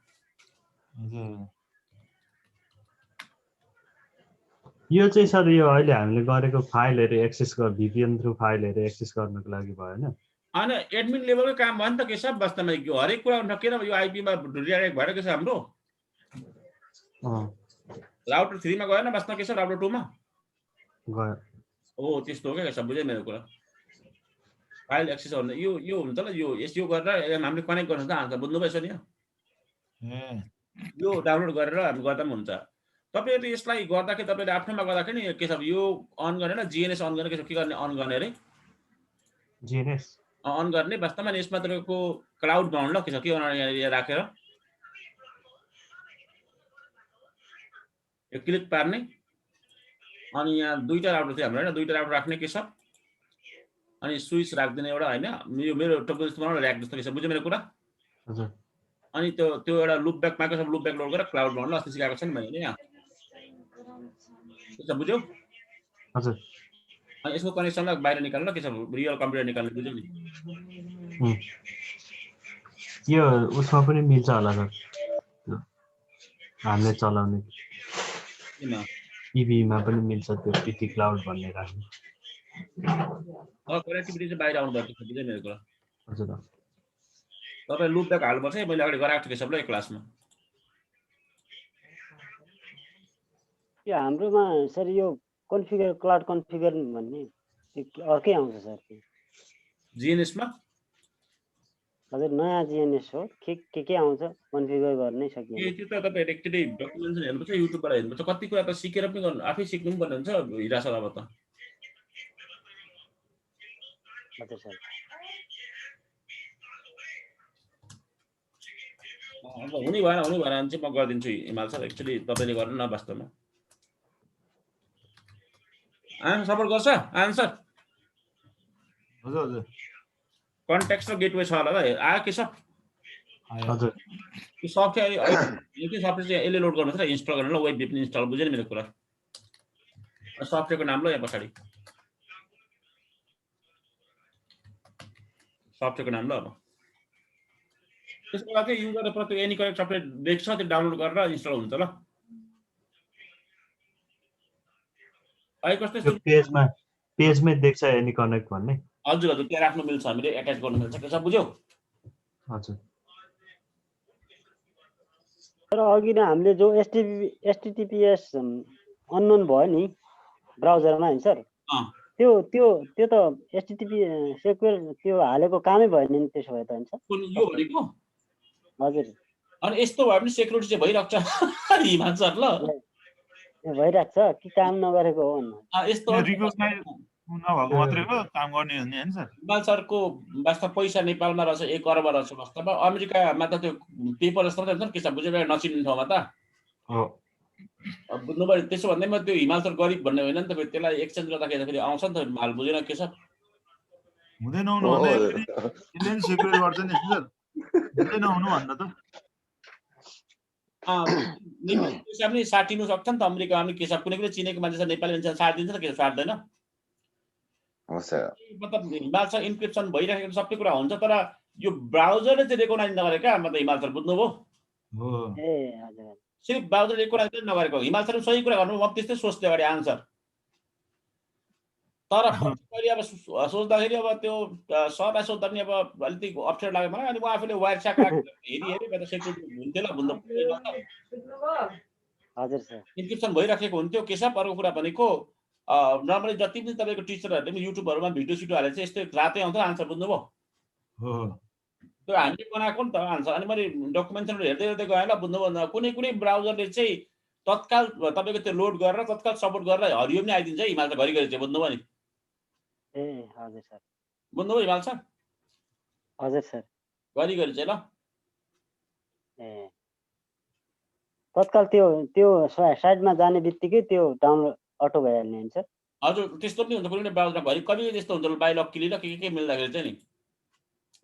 S5: यो चाहिँ सर यो अहिले हामीले गरेको फाइलहरु एक्सेस गर भिपिएन थ्रु फाइलहरु एक्सेस गर्नको लागि भयो हैन
S1: अनि एडमिन लेभलकै काम भयो नि त के सब वास्तवमा यो हरेक कुरा हुन्छ किन यो आइपीमा रिडाइरेक्ट भएर के छ हाम्रो राउटर 3 मा गएन वास्तवमा के छ राउटर 2 मा
S5: गयो
S1: ओ त्यस्तो हो के सब बुझ्यो मेरो कुरा फाइल एक्सेस गर्नु यो हुन्छ ल यो यसो गरेर हामीले कनेक्ट गर्नु त आन्सर बुझ्नु भएछ नि यो डाउनलोड गरेर हामी गर्दा पनि हुन्छ तपाईहरुले यसलाई गर्दाखेरि तपाईले आफ्नोमा गर्दाखेरि नि के छ यो अन गरेर जीएनएस अन गर्ने के गर्ने अन गर्ने रे
S5: जीएनएस
S1: अन गर्ने वास्तवमा यसमा तपाईको क्लाउड बनाउनु ल के छ के यहाँ राखेर यो क्लिक पार्ने अनि यहाँ दुईटा राउटर थियो हाम्रो हैन दुईटा राउटर राख्ने के छ अनि स्विच राख्दिने एउटा हैन यो मेरो टपोलजी बनाउन र्याक जस्तो के छ बुझ्यो मेरो कुरा
S5: हजुर
S1: अनि त्यो एउटा loop back Microsoft loop back load गरेर क्लाउड बनाउन अस्ति सिकाएको छ नि मैले यहाँ के छ बुझ्यो
S5: हजुर
S1: अनि यसको कनेक्सनलाई बाहिर निकाल्नु ल के छ रियल कम्प्युटर निकाल्नु बुझ्यो नि
S5: यो उसमा पनि मिल्छ होला सर हामीले चलाउने ईभी मा पनि मिल्छ त्यो पिटी क्लाउड भन्ने राख्नु
S1: कनेक्टिभिटी चाहिँ बाहिर आउनु पर्छ बुझ्यो मेरो कुरा
S5: हजुर
S1: तपाईले लुप ब्याक हाल्नुपर्छ मैले अगाडि गराएको थिएँ सबलाई क्लासमा
S8: यो हाम्रोमा सर यो कन्फिगर क्लाउड कन्फिगर भन्ने अर्कै आउँछ सर।
S1: GNS मा
S8: हजुर नयाँ GNS हो के आउँछ कन्फिगर गर्नै सकिएन।
S1: त्यो त तपाईहरु एकचोटि डकुमेन्टेसन हेर्नुपर्छ, युट्युबबाट हेर्नुपर्छ। कति कुरा त सिकेर पनि गर्नु, आफै सिक्नु पनि पर्ने हुन्छ हिरा सर। अब त
S8: हजुर सर।
S1: अब हुने भएन भने चाहिँ म गरिदिन्छु हिमाल सर। एक्चुअली तपाईले गर्नु न वास्तवमा। सपोर्ट गर्छ आन्सर?
S2: हजुर हजुर
S1: कन्टेक्स्ट र गेटवे छ होला त आयो के सब?
S5: हजुर
S1: यो सफ्टवेयर यो सफ्टवेयर चाहिँ यसले लोड गर्नु छ र इन्स्टल गर्नु ल। वेब VPN इन्स्टल बुझ्यो नि मेरो कुरा? सफ्टवेयरको नाम ल यहाँ पछाडि सफ्टवेयरको नाम ल। अब त्यसको लागि युजरले प्रति एनी कनेक्ट सफ्टवेयर देख्छ त्यो डाउनलोड गरेर इन्स्टल हुन्छ ल। अहिले कस्तो
S5: पेजमै देख्छ एनी कनेक्ट भन्ने।
S1: हजुर हजुर त्यहाँ राख्नु मिल्छ, हामीले एट्याच गर्नु मिल्छ। के सब बुझ्यौ?
S5: हजुर
S8: तर अघि नै हामीले जो HTTPS अननोन भयो नि ब्राउजरमा हैन सर? त्यो त HTTP सेक्युर त्यो हालेको कामै भएन नि त्यसो भए त हैन सर?
S1: यो भनेको
S8: हजुर।
S1: अनि यस्तो भयो भने सेक्युरिटी चाहिँ भइराख्छ हिमाल सर ल।
S8: भइराख्छ कि काम नगरेको हो भन्नु?
S1: यस्तो
S2: रिकग्नाइज नभएको मात्रै हो काम गर्ने हो नि हैन सर?
S1: हिमाल सरको वास्तव पैसा नेपालमा रहेछ 1 अरब रहेछ वास्तवमा। अमेरिकामा त त्यो पेपर जस्तो मात्रै हुन्छ नि, के छ बुझ्यो? नचिन्ने ठाउँमा त
S2: हो।
S1: बुझ्नु पर्यो। त्यसो भन्दैमा त्यो हिमाल सर गरिब भन्ने होइन नि त। त्यसलाई एक्सचेन्ज गर्दाखेरि फेरि आउँछ नि त माल। बुझेन के छ?
S2: हुँदैन हुनु भन्दै यसले नि सेक्युर गर्छ नि सर। हुँदैन हुनु भन्दा त
S1: पैसा पनि साटिनु सक्छ नि त अमेरिकामा पनि। के छ कुनै पनि चिनेको मान्छे नेपाली मान्छे साटिदिन्छ त के साट्दैन? मतलब हिमाल सर इन्क्रिप्सन भइराखेको सबै कुरा हुन्छ, तर यो ब्राउजरले चाहिँ रेकगनाइज नगरेको क्या मतलब हिमाल सर। बुझ्नुभयो?
S8: ए हजुर।
S1: सिर्फ ब्राउजर रेकगनाइज नगरेको। हिमाल सर सही कुरा गर्नु। म त्यस्तै सोच्दै अगाडि आन्सर, तर अब सोच्दाखेरि अब त्यो सरलाई सोद्धा पनि अब अलिकति अप्ठ्यारो लाग्यो मलाई। अनि म आफूले वायर स्याक हेरि सेक्युरिटी हुन्थ्यो ल। बुझ्नु
S8: हजुर सर।
S1: इन्क्रिप्सन भइराखेको हुन्थ्यो। के छ अर्को कुरा भनेको नर्मली जति पनि तपाईँको टिचरहरूले पनि युट्युबहरूमा भिडियो सिडियो हालेर चाहिँ यस्तै रातै आउँछ आन्सर। बुझ्नुभयो? त्यो हामीले बनाएको नि त आन्सर। अनि मैले डकुमेन्टेसनहरू हेर्दै गएँ ल। बुझ्नुभयो? कुनै ब्राउजरले चाहिँ तत्काल तपाईँको त्यो लोड गरेर तत्काल सपोर्ट गरेर हरियो पनि आइदिन्छ हिमाल सर घरिघरि चाहिँ। बुझ्नुभयो नि?
S8: ए हजुर सर।
S1: बुझ्नुभयो हिमाल सर?
S8: हजुर सर।
S1: घरिघरि चाहिँ ल।
S8: ए तत्काल त्यो साइडमा जाने बित्तिकै त्यो डाउनलोड अटो भइहाल्ने हुन्छ?
S1: हजुर त्यस्तो पनि हुन्छ। कुनै ब्राउजरमा घरि कहिले त्यस्तो हुन्छ बाइ लक्कीले ल के मिल्दाखेरि चाहिँ नि।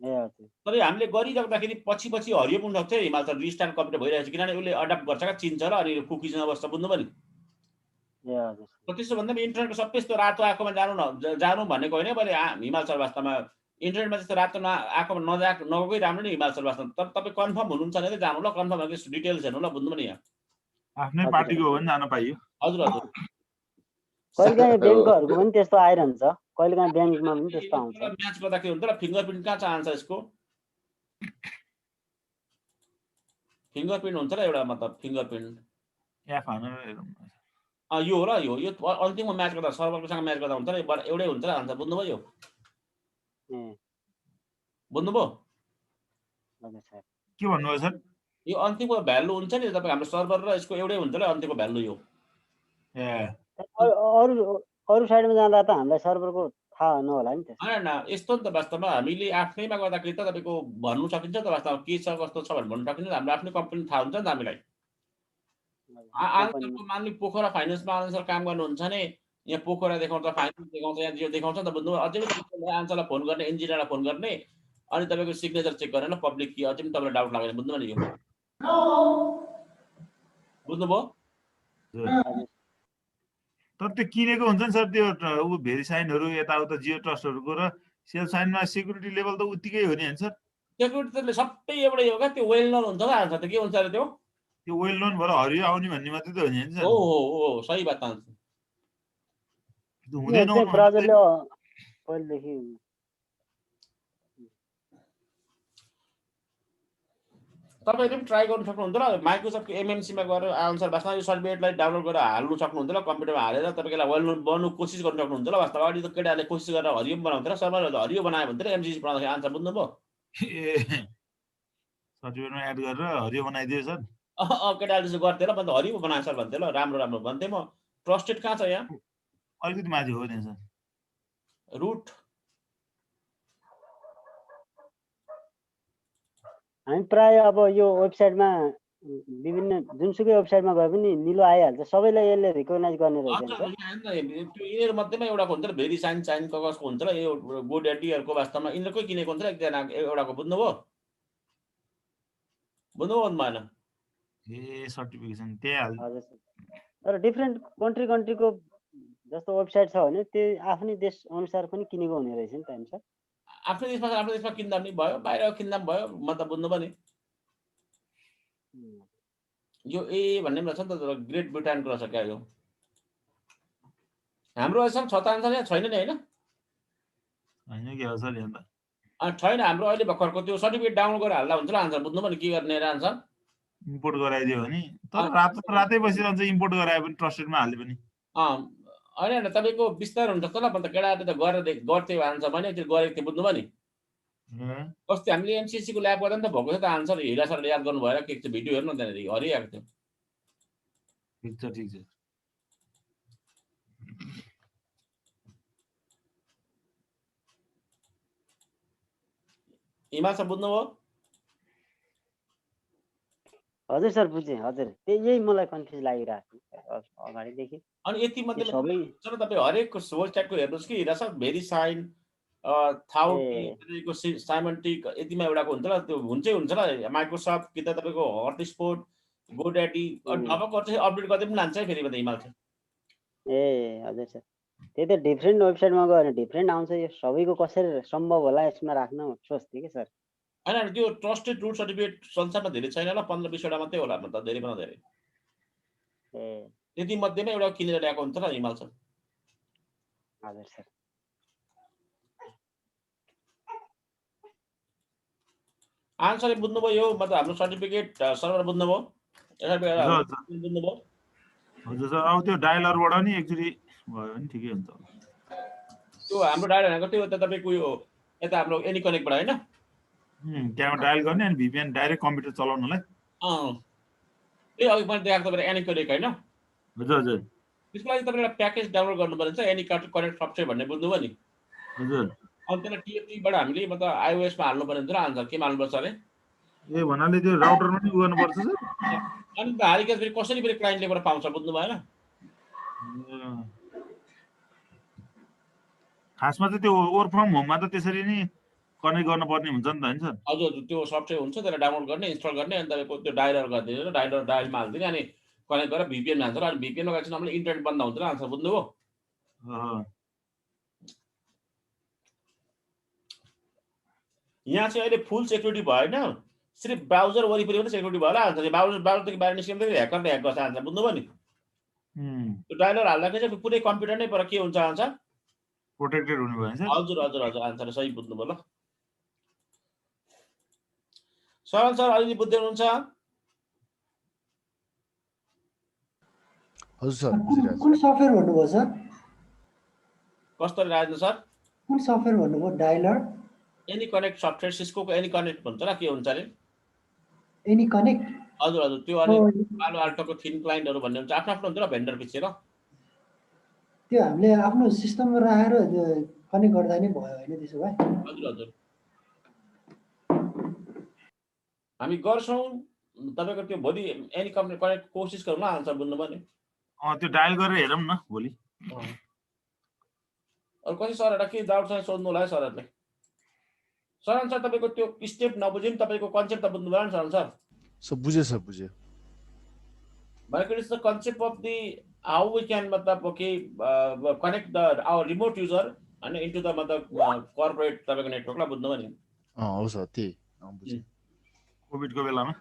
S8: ए हजुर। तर
S1: हामीले गरिराख्दाखेरि पछि हरियो पनि सक्छ हिमाल सर। रिस्टार्ट कम्प्युटर भइरहेको छ किनभने उसले अडाप्ट गर्छ क्या, चिन्छ र अनि कुकिज नबस्छ। बुझ्नुभयो नि?
S8: ए हजुर।
S1: त्यसो भन्दा पनि इन्टरनेटको सबै यस्तो रातो आएकोमा जानु भनेको होइन। मैले हिमाल सर वास्तवमा इन्टरनेटमा त्यस्तो रातो आएकोमा नगएकै राम्रो नि हिमाल सर वास्तवमा। तर तपाईँ कन्फर्म हुनुहुन्छ भने जानु ल। कन्फर्म भनेको डिटेल्स हेर्नु ल। बुझ्नुभयो नि? यहाँ
S2: आफ्नै पार्टीको हो भने जान पाइयो।
S1: हजुर हजुर।
S8: कहिलेकाहीँ ब्याङ्कहरूको पनि त्यस्तो आइरहन्छ, कहिलेकाहीँ ब्याङ्कमा पनि त्यस्तो आउँछ।
S1: म्याच गर्दा के हुन्छ र? फिङ्गरप्रिन्ट कहाँ छ आन्सर यसको? फिङ्गरप्रिन्ट हुन्छ र एउटा मतलब फिङ्गरप्रिन्ट
S2: एफ हानेर
S1: यो हो र यो अन्तिममा म्याच गर्दा सर्भरकोसँग म्याच गर्दा हुन्छ र एउटै हुन्छ र आन्सर। बुझ्नुभयो? यो बुझ्नुभयो?
S2: के भन्नुभयो सर?
S1: यो अन्तिमको भ्यालु हुन्छ नि तपाईँ हाम्रो सर्भर र यसको एउटै हुन्छ र अन्तिमको भ्यालु यो।
S8: अरू साइडमा जाँदा त हामीलाई सर्भरको थाहा नहोला नि त?
S1: होइन यस्तो नि त वास्तवमा हामीले आफ्नैमा गर्दाखेरि त तपाईँको भन्नु सकिन्छ त वास्तवमा के छ कस्तो छ भनेर भन्नु सकिन्छ। हाम्रो आफ्नै कम्पनी थाहा हुन्छ नि त हामीलाई। आन्सरको मान्ने पोखरा फाइनेन्समा आन्सर काम गर्नुहुन्छ भने यहाँ पोखरा देखाउँछ, फाइनेन्स देखाउँछ, यहाँ जियो देखाउँछ नि त। बुझ्नुभयो? अझै पनि आन्सरलाई फोन गर्ने, इन्जिनियरलाई फोन गर्ने, अनि तपाईँको सिग्नेचर चेक गर्ने ल पब्लिक कि। अझै पनि तपाईँलाई डाउट लाग्दैन। बुझ्नुभयो नि? यो बुझ्नुभयो?
S2: तर त्यो किनेको हुन्छ नि सर त्यो ऊ भेरिसाइनहरू यताउता जियो ट्रस्टहरूको र सेल्फ साइनमा सिक्युरिटी लेभल त उत्तिकै हो नि हैन सर?
S1: सेक्युरिटी त सबै एउटै हो क्या। त्यो वेल नोन हुन्छ र आन्सर त के हुन्छ र?
S2: त्यो वेल नोन भएर हरियो आउने भन्ने मात्रै त हो नि हैन सर?
S1: हो सही बात आन्छ।
S2: हुँदैन
S8: ब्राउजरले पहिलेदेखि
S1: तपाईँले पनि ट्राई गर्नु सक्नुहुन्थ्यो ल माइक्रोसफ्टको एमएमसीमा गएर आन्सर वास्तवमा यो सर्टिफिकेटलाई डाउनलोड गरेर हाल्नु सक्नुहुन्थ्यो ल कम्प्युटरमा हालेर तपाईँले बनाउनु कोसिस गर्नु सक्नुहुन्थ्यो ल वास्तवमा अगाडि त केटाहरूले कोसिस गरेर हरियो पनि बनाउँथ्यो र सर्भरहरूले हरियो बनायो भने एमसिसी बनाउँदाखेरि आन्सर बुझ्नुभयो
S2: सर्टिफिकेटमा एड गरेर हरियो बनाइदियो सर
S1: केटाहरूले त्यसो गर्थ्यो ल भन्दा हरियो बनायो सर भन्थ्यो ल राम्रो राम्रो भन्थेँ म ट्रस्टेड कहाँ छ यहाँ
S2: अलिकति माथि हो नि सर
S1: रुट
S8: हामी प्राय अब यो वेबसाइटमा विभिन्न जुनसुकै वेबसाइटमा गए पनि निलो आइहाल्छ सबैलाई यसले रिकगनाइज गर्ने रहेछ
S1: त्यो यिनीहरू मध्येमा एउटाको हुन्छ भेरी साइन साइन कसको हुन्छ र यो गोडेटीहरूको वास्तवमा यिनीहरूकै किनेको हुन्छ एकजना एउटाको बुझ्नुभयो भएन
S2: ए सर्टिफिकेसन त्यही हाल
S8: हजुर तर डिफ्रेन्ट कन्ट्रीको जस्तो वेबसाइट छ भने त्यो आफ्नै देश अनुसार पनि किनेको हुने रहेछ नि त सर
S1: आफ्नो देशमा किन्दा पनि भयो बाहिर किन्दा पनि भयो मतलब बुझ्नुभयो नि यो ए भन्ने पनि रहेछ नि त ग्रेट ब्रिटेनको रहेछ क्या यो हाम्रो अहिलेसम्म छ त आन्सर यहाँ छैन नि होइन
S2: के हो सर यहाँ त
S1: छैन हाम्रो अहिले भर्खरको त्यो सर्टिफिकेट डाउनलोड गरेर हाल्दा हुन्छ ल आन्सर बुझ्नुभयो नि के गर्ने आन्सर
S2: इम्पोर्ट गराइदियो भने तर रातै बसिरहन्छ इम्पोर्ट गराए पनि ट्रस्टेडमा हाले पनि
S1: होइन तपाईँको बिस्तार हुन्छ त ल अन्त केटाहरूले त गरेर गर्थ्यो आन्सर भने त्यो गरेको थियो बुझ्नुभयो नि अस्ति हामीले एमसिसीको ल्याब गर्दा नि त भएको थियो त आन्सर हिरा सरले याद गर्नु भएर के छ भिडियो हेर्नु न त्यहाँनिर हरिआएको थियो
S2: ठिक छ
S1: हिमाल सर बुझ्नुभयो
S8: हजुर सर बुझेँ हजुर यही मलाई कन्फ्युज लागिरहेको अगाडिदेखि
S1: अनि यति मात्रै तपाईँ हरेक वेबसाइटको हेर्नुहोस् कि हिरा सर भेरी साइन थाउको साइमन्टिक यतिमा एउटाको हुन्छ र त्यो हुन्छ र माइक्रोसफ्ट कि त तपाईँको हटस्पोट गोड्याडी नभएको चाहिँ अपडेट गर्दै पनि लान्छ है फेरि हिमाल छ
S8: ए हजुर सर त्यही त डिफ्रेन्ट वेबसाइटमा गयो भने डिफ्रेन्ट आउँछ यो सबैको कसरी सम्भव होला यसमा राख्न सोच्थेँ कि सर
S1: होइन त्यो ट्रस्टेड रुट सर्टिफिकेट संसारमा धेरै छैन ल 15-20 मात्रै होला मतलब धेरै पनि धेरै त्यति मध्येमा एउटा किनेर ल्याएको हुन्छ र हिमाल सर
S8: हजुर सर
S1: आन्सर बुझ्नुभयो यो मतलब हाम्रो सर्टिफिकेट सर्भर बुझ्नुभयो बुझ्नुभयो
S2: हजुर सर अब त्यो डायलरबाट नि एकचोटि भयो भने ठिकै हुन्छ
S1: त्यो हाम्रो डायल भनेको त्यो त तपाईँको यो यता हाम्रो एनी कनेक्टबाट होइन
S2: त्यहाँ डायल गर्ने अनि भिपिएन डाइरेक्ट कम्प्युटर चलाउनलाई
S1: त्यही अघि मैले देखाएको तपाईँले एनी कनेक्ट होइन
S2: हजुर
S1: त्यसको लागि तपाईँले एउटा प्याकेज डाउनलोड गर्नुपर्ने छ एनी कनेक्ट सफ्टवेयर भन्ने बुझ्नुभयो नि
S2: हजुर
S1: अनि त्यसलाई टिएफटीबाट हामीले मतलब आइओएसमा हाल्नुपर्ने हुन्छ र आन्सर केमा हाल्नुपर्छ अरे
S2: ए भन्नाले त्यो राउटरमा नि गर्नुपर्छ सर
S1: अनि त हारिकेस फेरि कसरी फेरि क्लाइन्टलेबाट पाउँछ बुझ्नु भएन
S2: खासमा चाहिँ त्यो वर्क फ्रम होममा त त्यसरी नै कनेक्ट गर्नुपर्ने हुन्छ नि त हैन सर
S1: हजुर त्यो सफ्टवेयर हुन्छ त्यसलाई डाउनलोड गर्ने इन्स्टल गर्ने अनि तपाईँको त्यो डायलर गरिदिएर डायलमा हालिदिने अनि कनेक्ट गरेर भिपिएन हान्छ र अनि भिपिएनमा गएपछि हामीले इन्टरनेट बन्द हुन्छ र आन्सर बुझ्नुभयो यहाँ चाहिँ अहिले फुल सेक्युरिटी भएन सिर्फ ब्राउजर वरिपरि पनि सेक्युरिटी भयो होला आन्सर ब्राउजरदेखि बाहिर निस्किँदाखेरि ह्याकरले ह्याक गर्छ आन्सर बुझ्नुभयो नि त्यो डायलर हाल्दाखेरि चाहिँ पुरै कम्प्युटर नै पर के हुन्छ आन्सर
S2: प्रोटेक्टेड हुनु भयो सर
S1: हजुर हजुर हजुर आन्सर सही बुझ्नुभयो ल सरल सर अलि बुझ्दै हुनुहुन्छ
S7: हजुर सर बुझिरहेछु
S9: कुन सफ्टवेयर भन्नुभयो सर
S1: कस्तो राजेन्द्र सर
S9: कुन सफ्टवेयर भन्नुभयो dialer
S1: any connect software Sissoco any connect भन्छ र के हुन्छ अरे
S9: एनी कनेक्ट
S1: हजुर हजुर त्यो अनि पालो आल्टोको थिन क्लाइन्टहरु भन्ने हुन्छ आफ्नो आफ्नो हुन्छ र भेन्डर पछि र
S9: त्यो हामीले आफ्नो सिस्टममा राखेर कनेक्ट गर्दा नि भयो हैन त्यसो भए
S1: हजुर हजुर हामी गर्छौं तपाईको त्यो भोलि एनी कनेक्ट कोसिस गरौँ न आन्सर बुझ्नु पर्ने
S2: त्यो डायल गरेर हेरौँ न भोलि
S1: अरु कसै सरहरुलाई के डाउट छ सोध्नु होला है सरहरुले सर तपाईको त्यो स्टेप नबुझिम तपाईको कन्सेप्ट त बुझ्नु भयो नि सर
S7: सब बुझे
S1: but it is the concept of the how we can connect our remote user and into the corporate तपाईको नेटवर्क ला बुझ्नु भयो नि
S7: हो सर त्यही बुझे
S2: कोभिड को बेलामा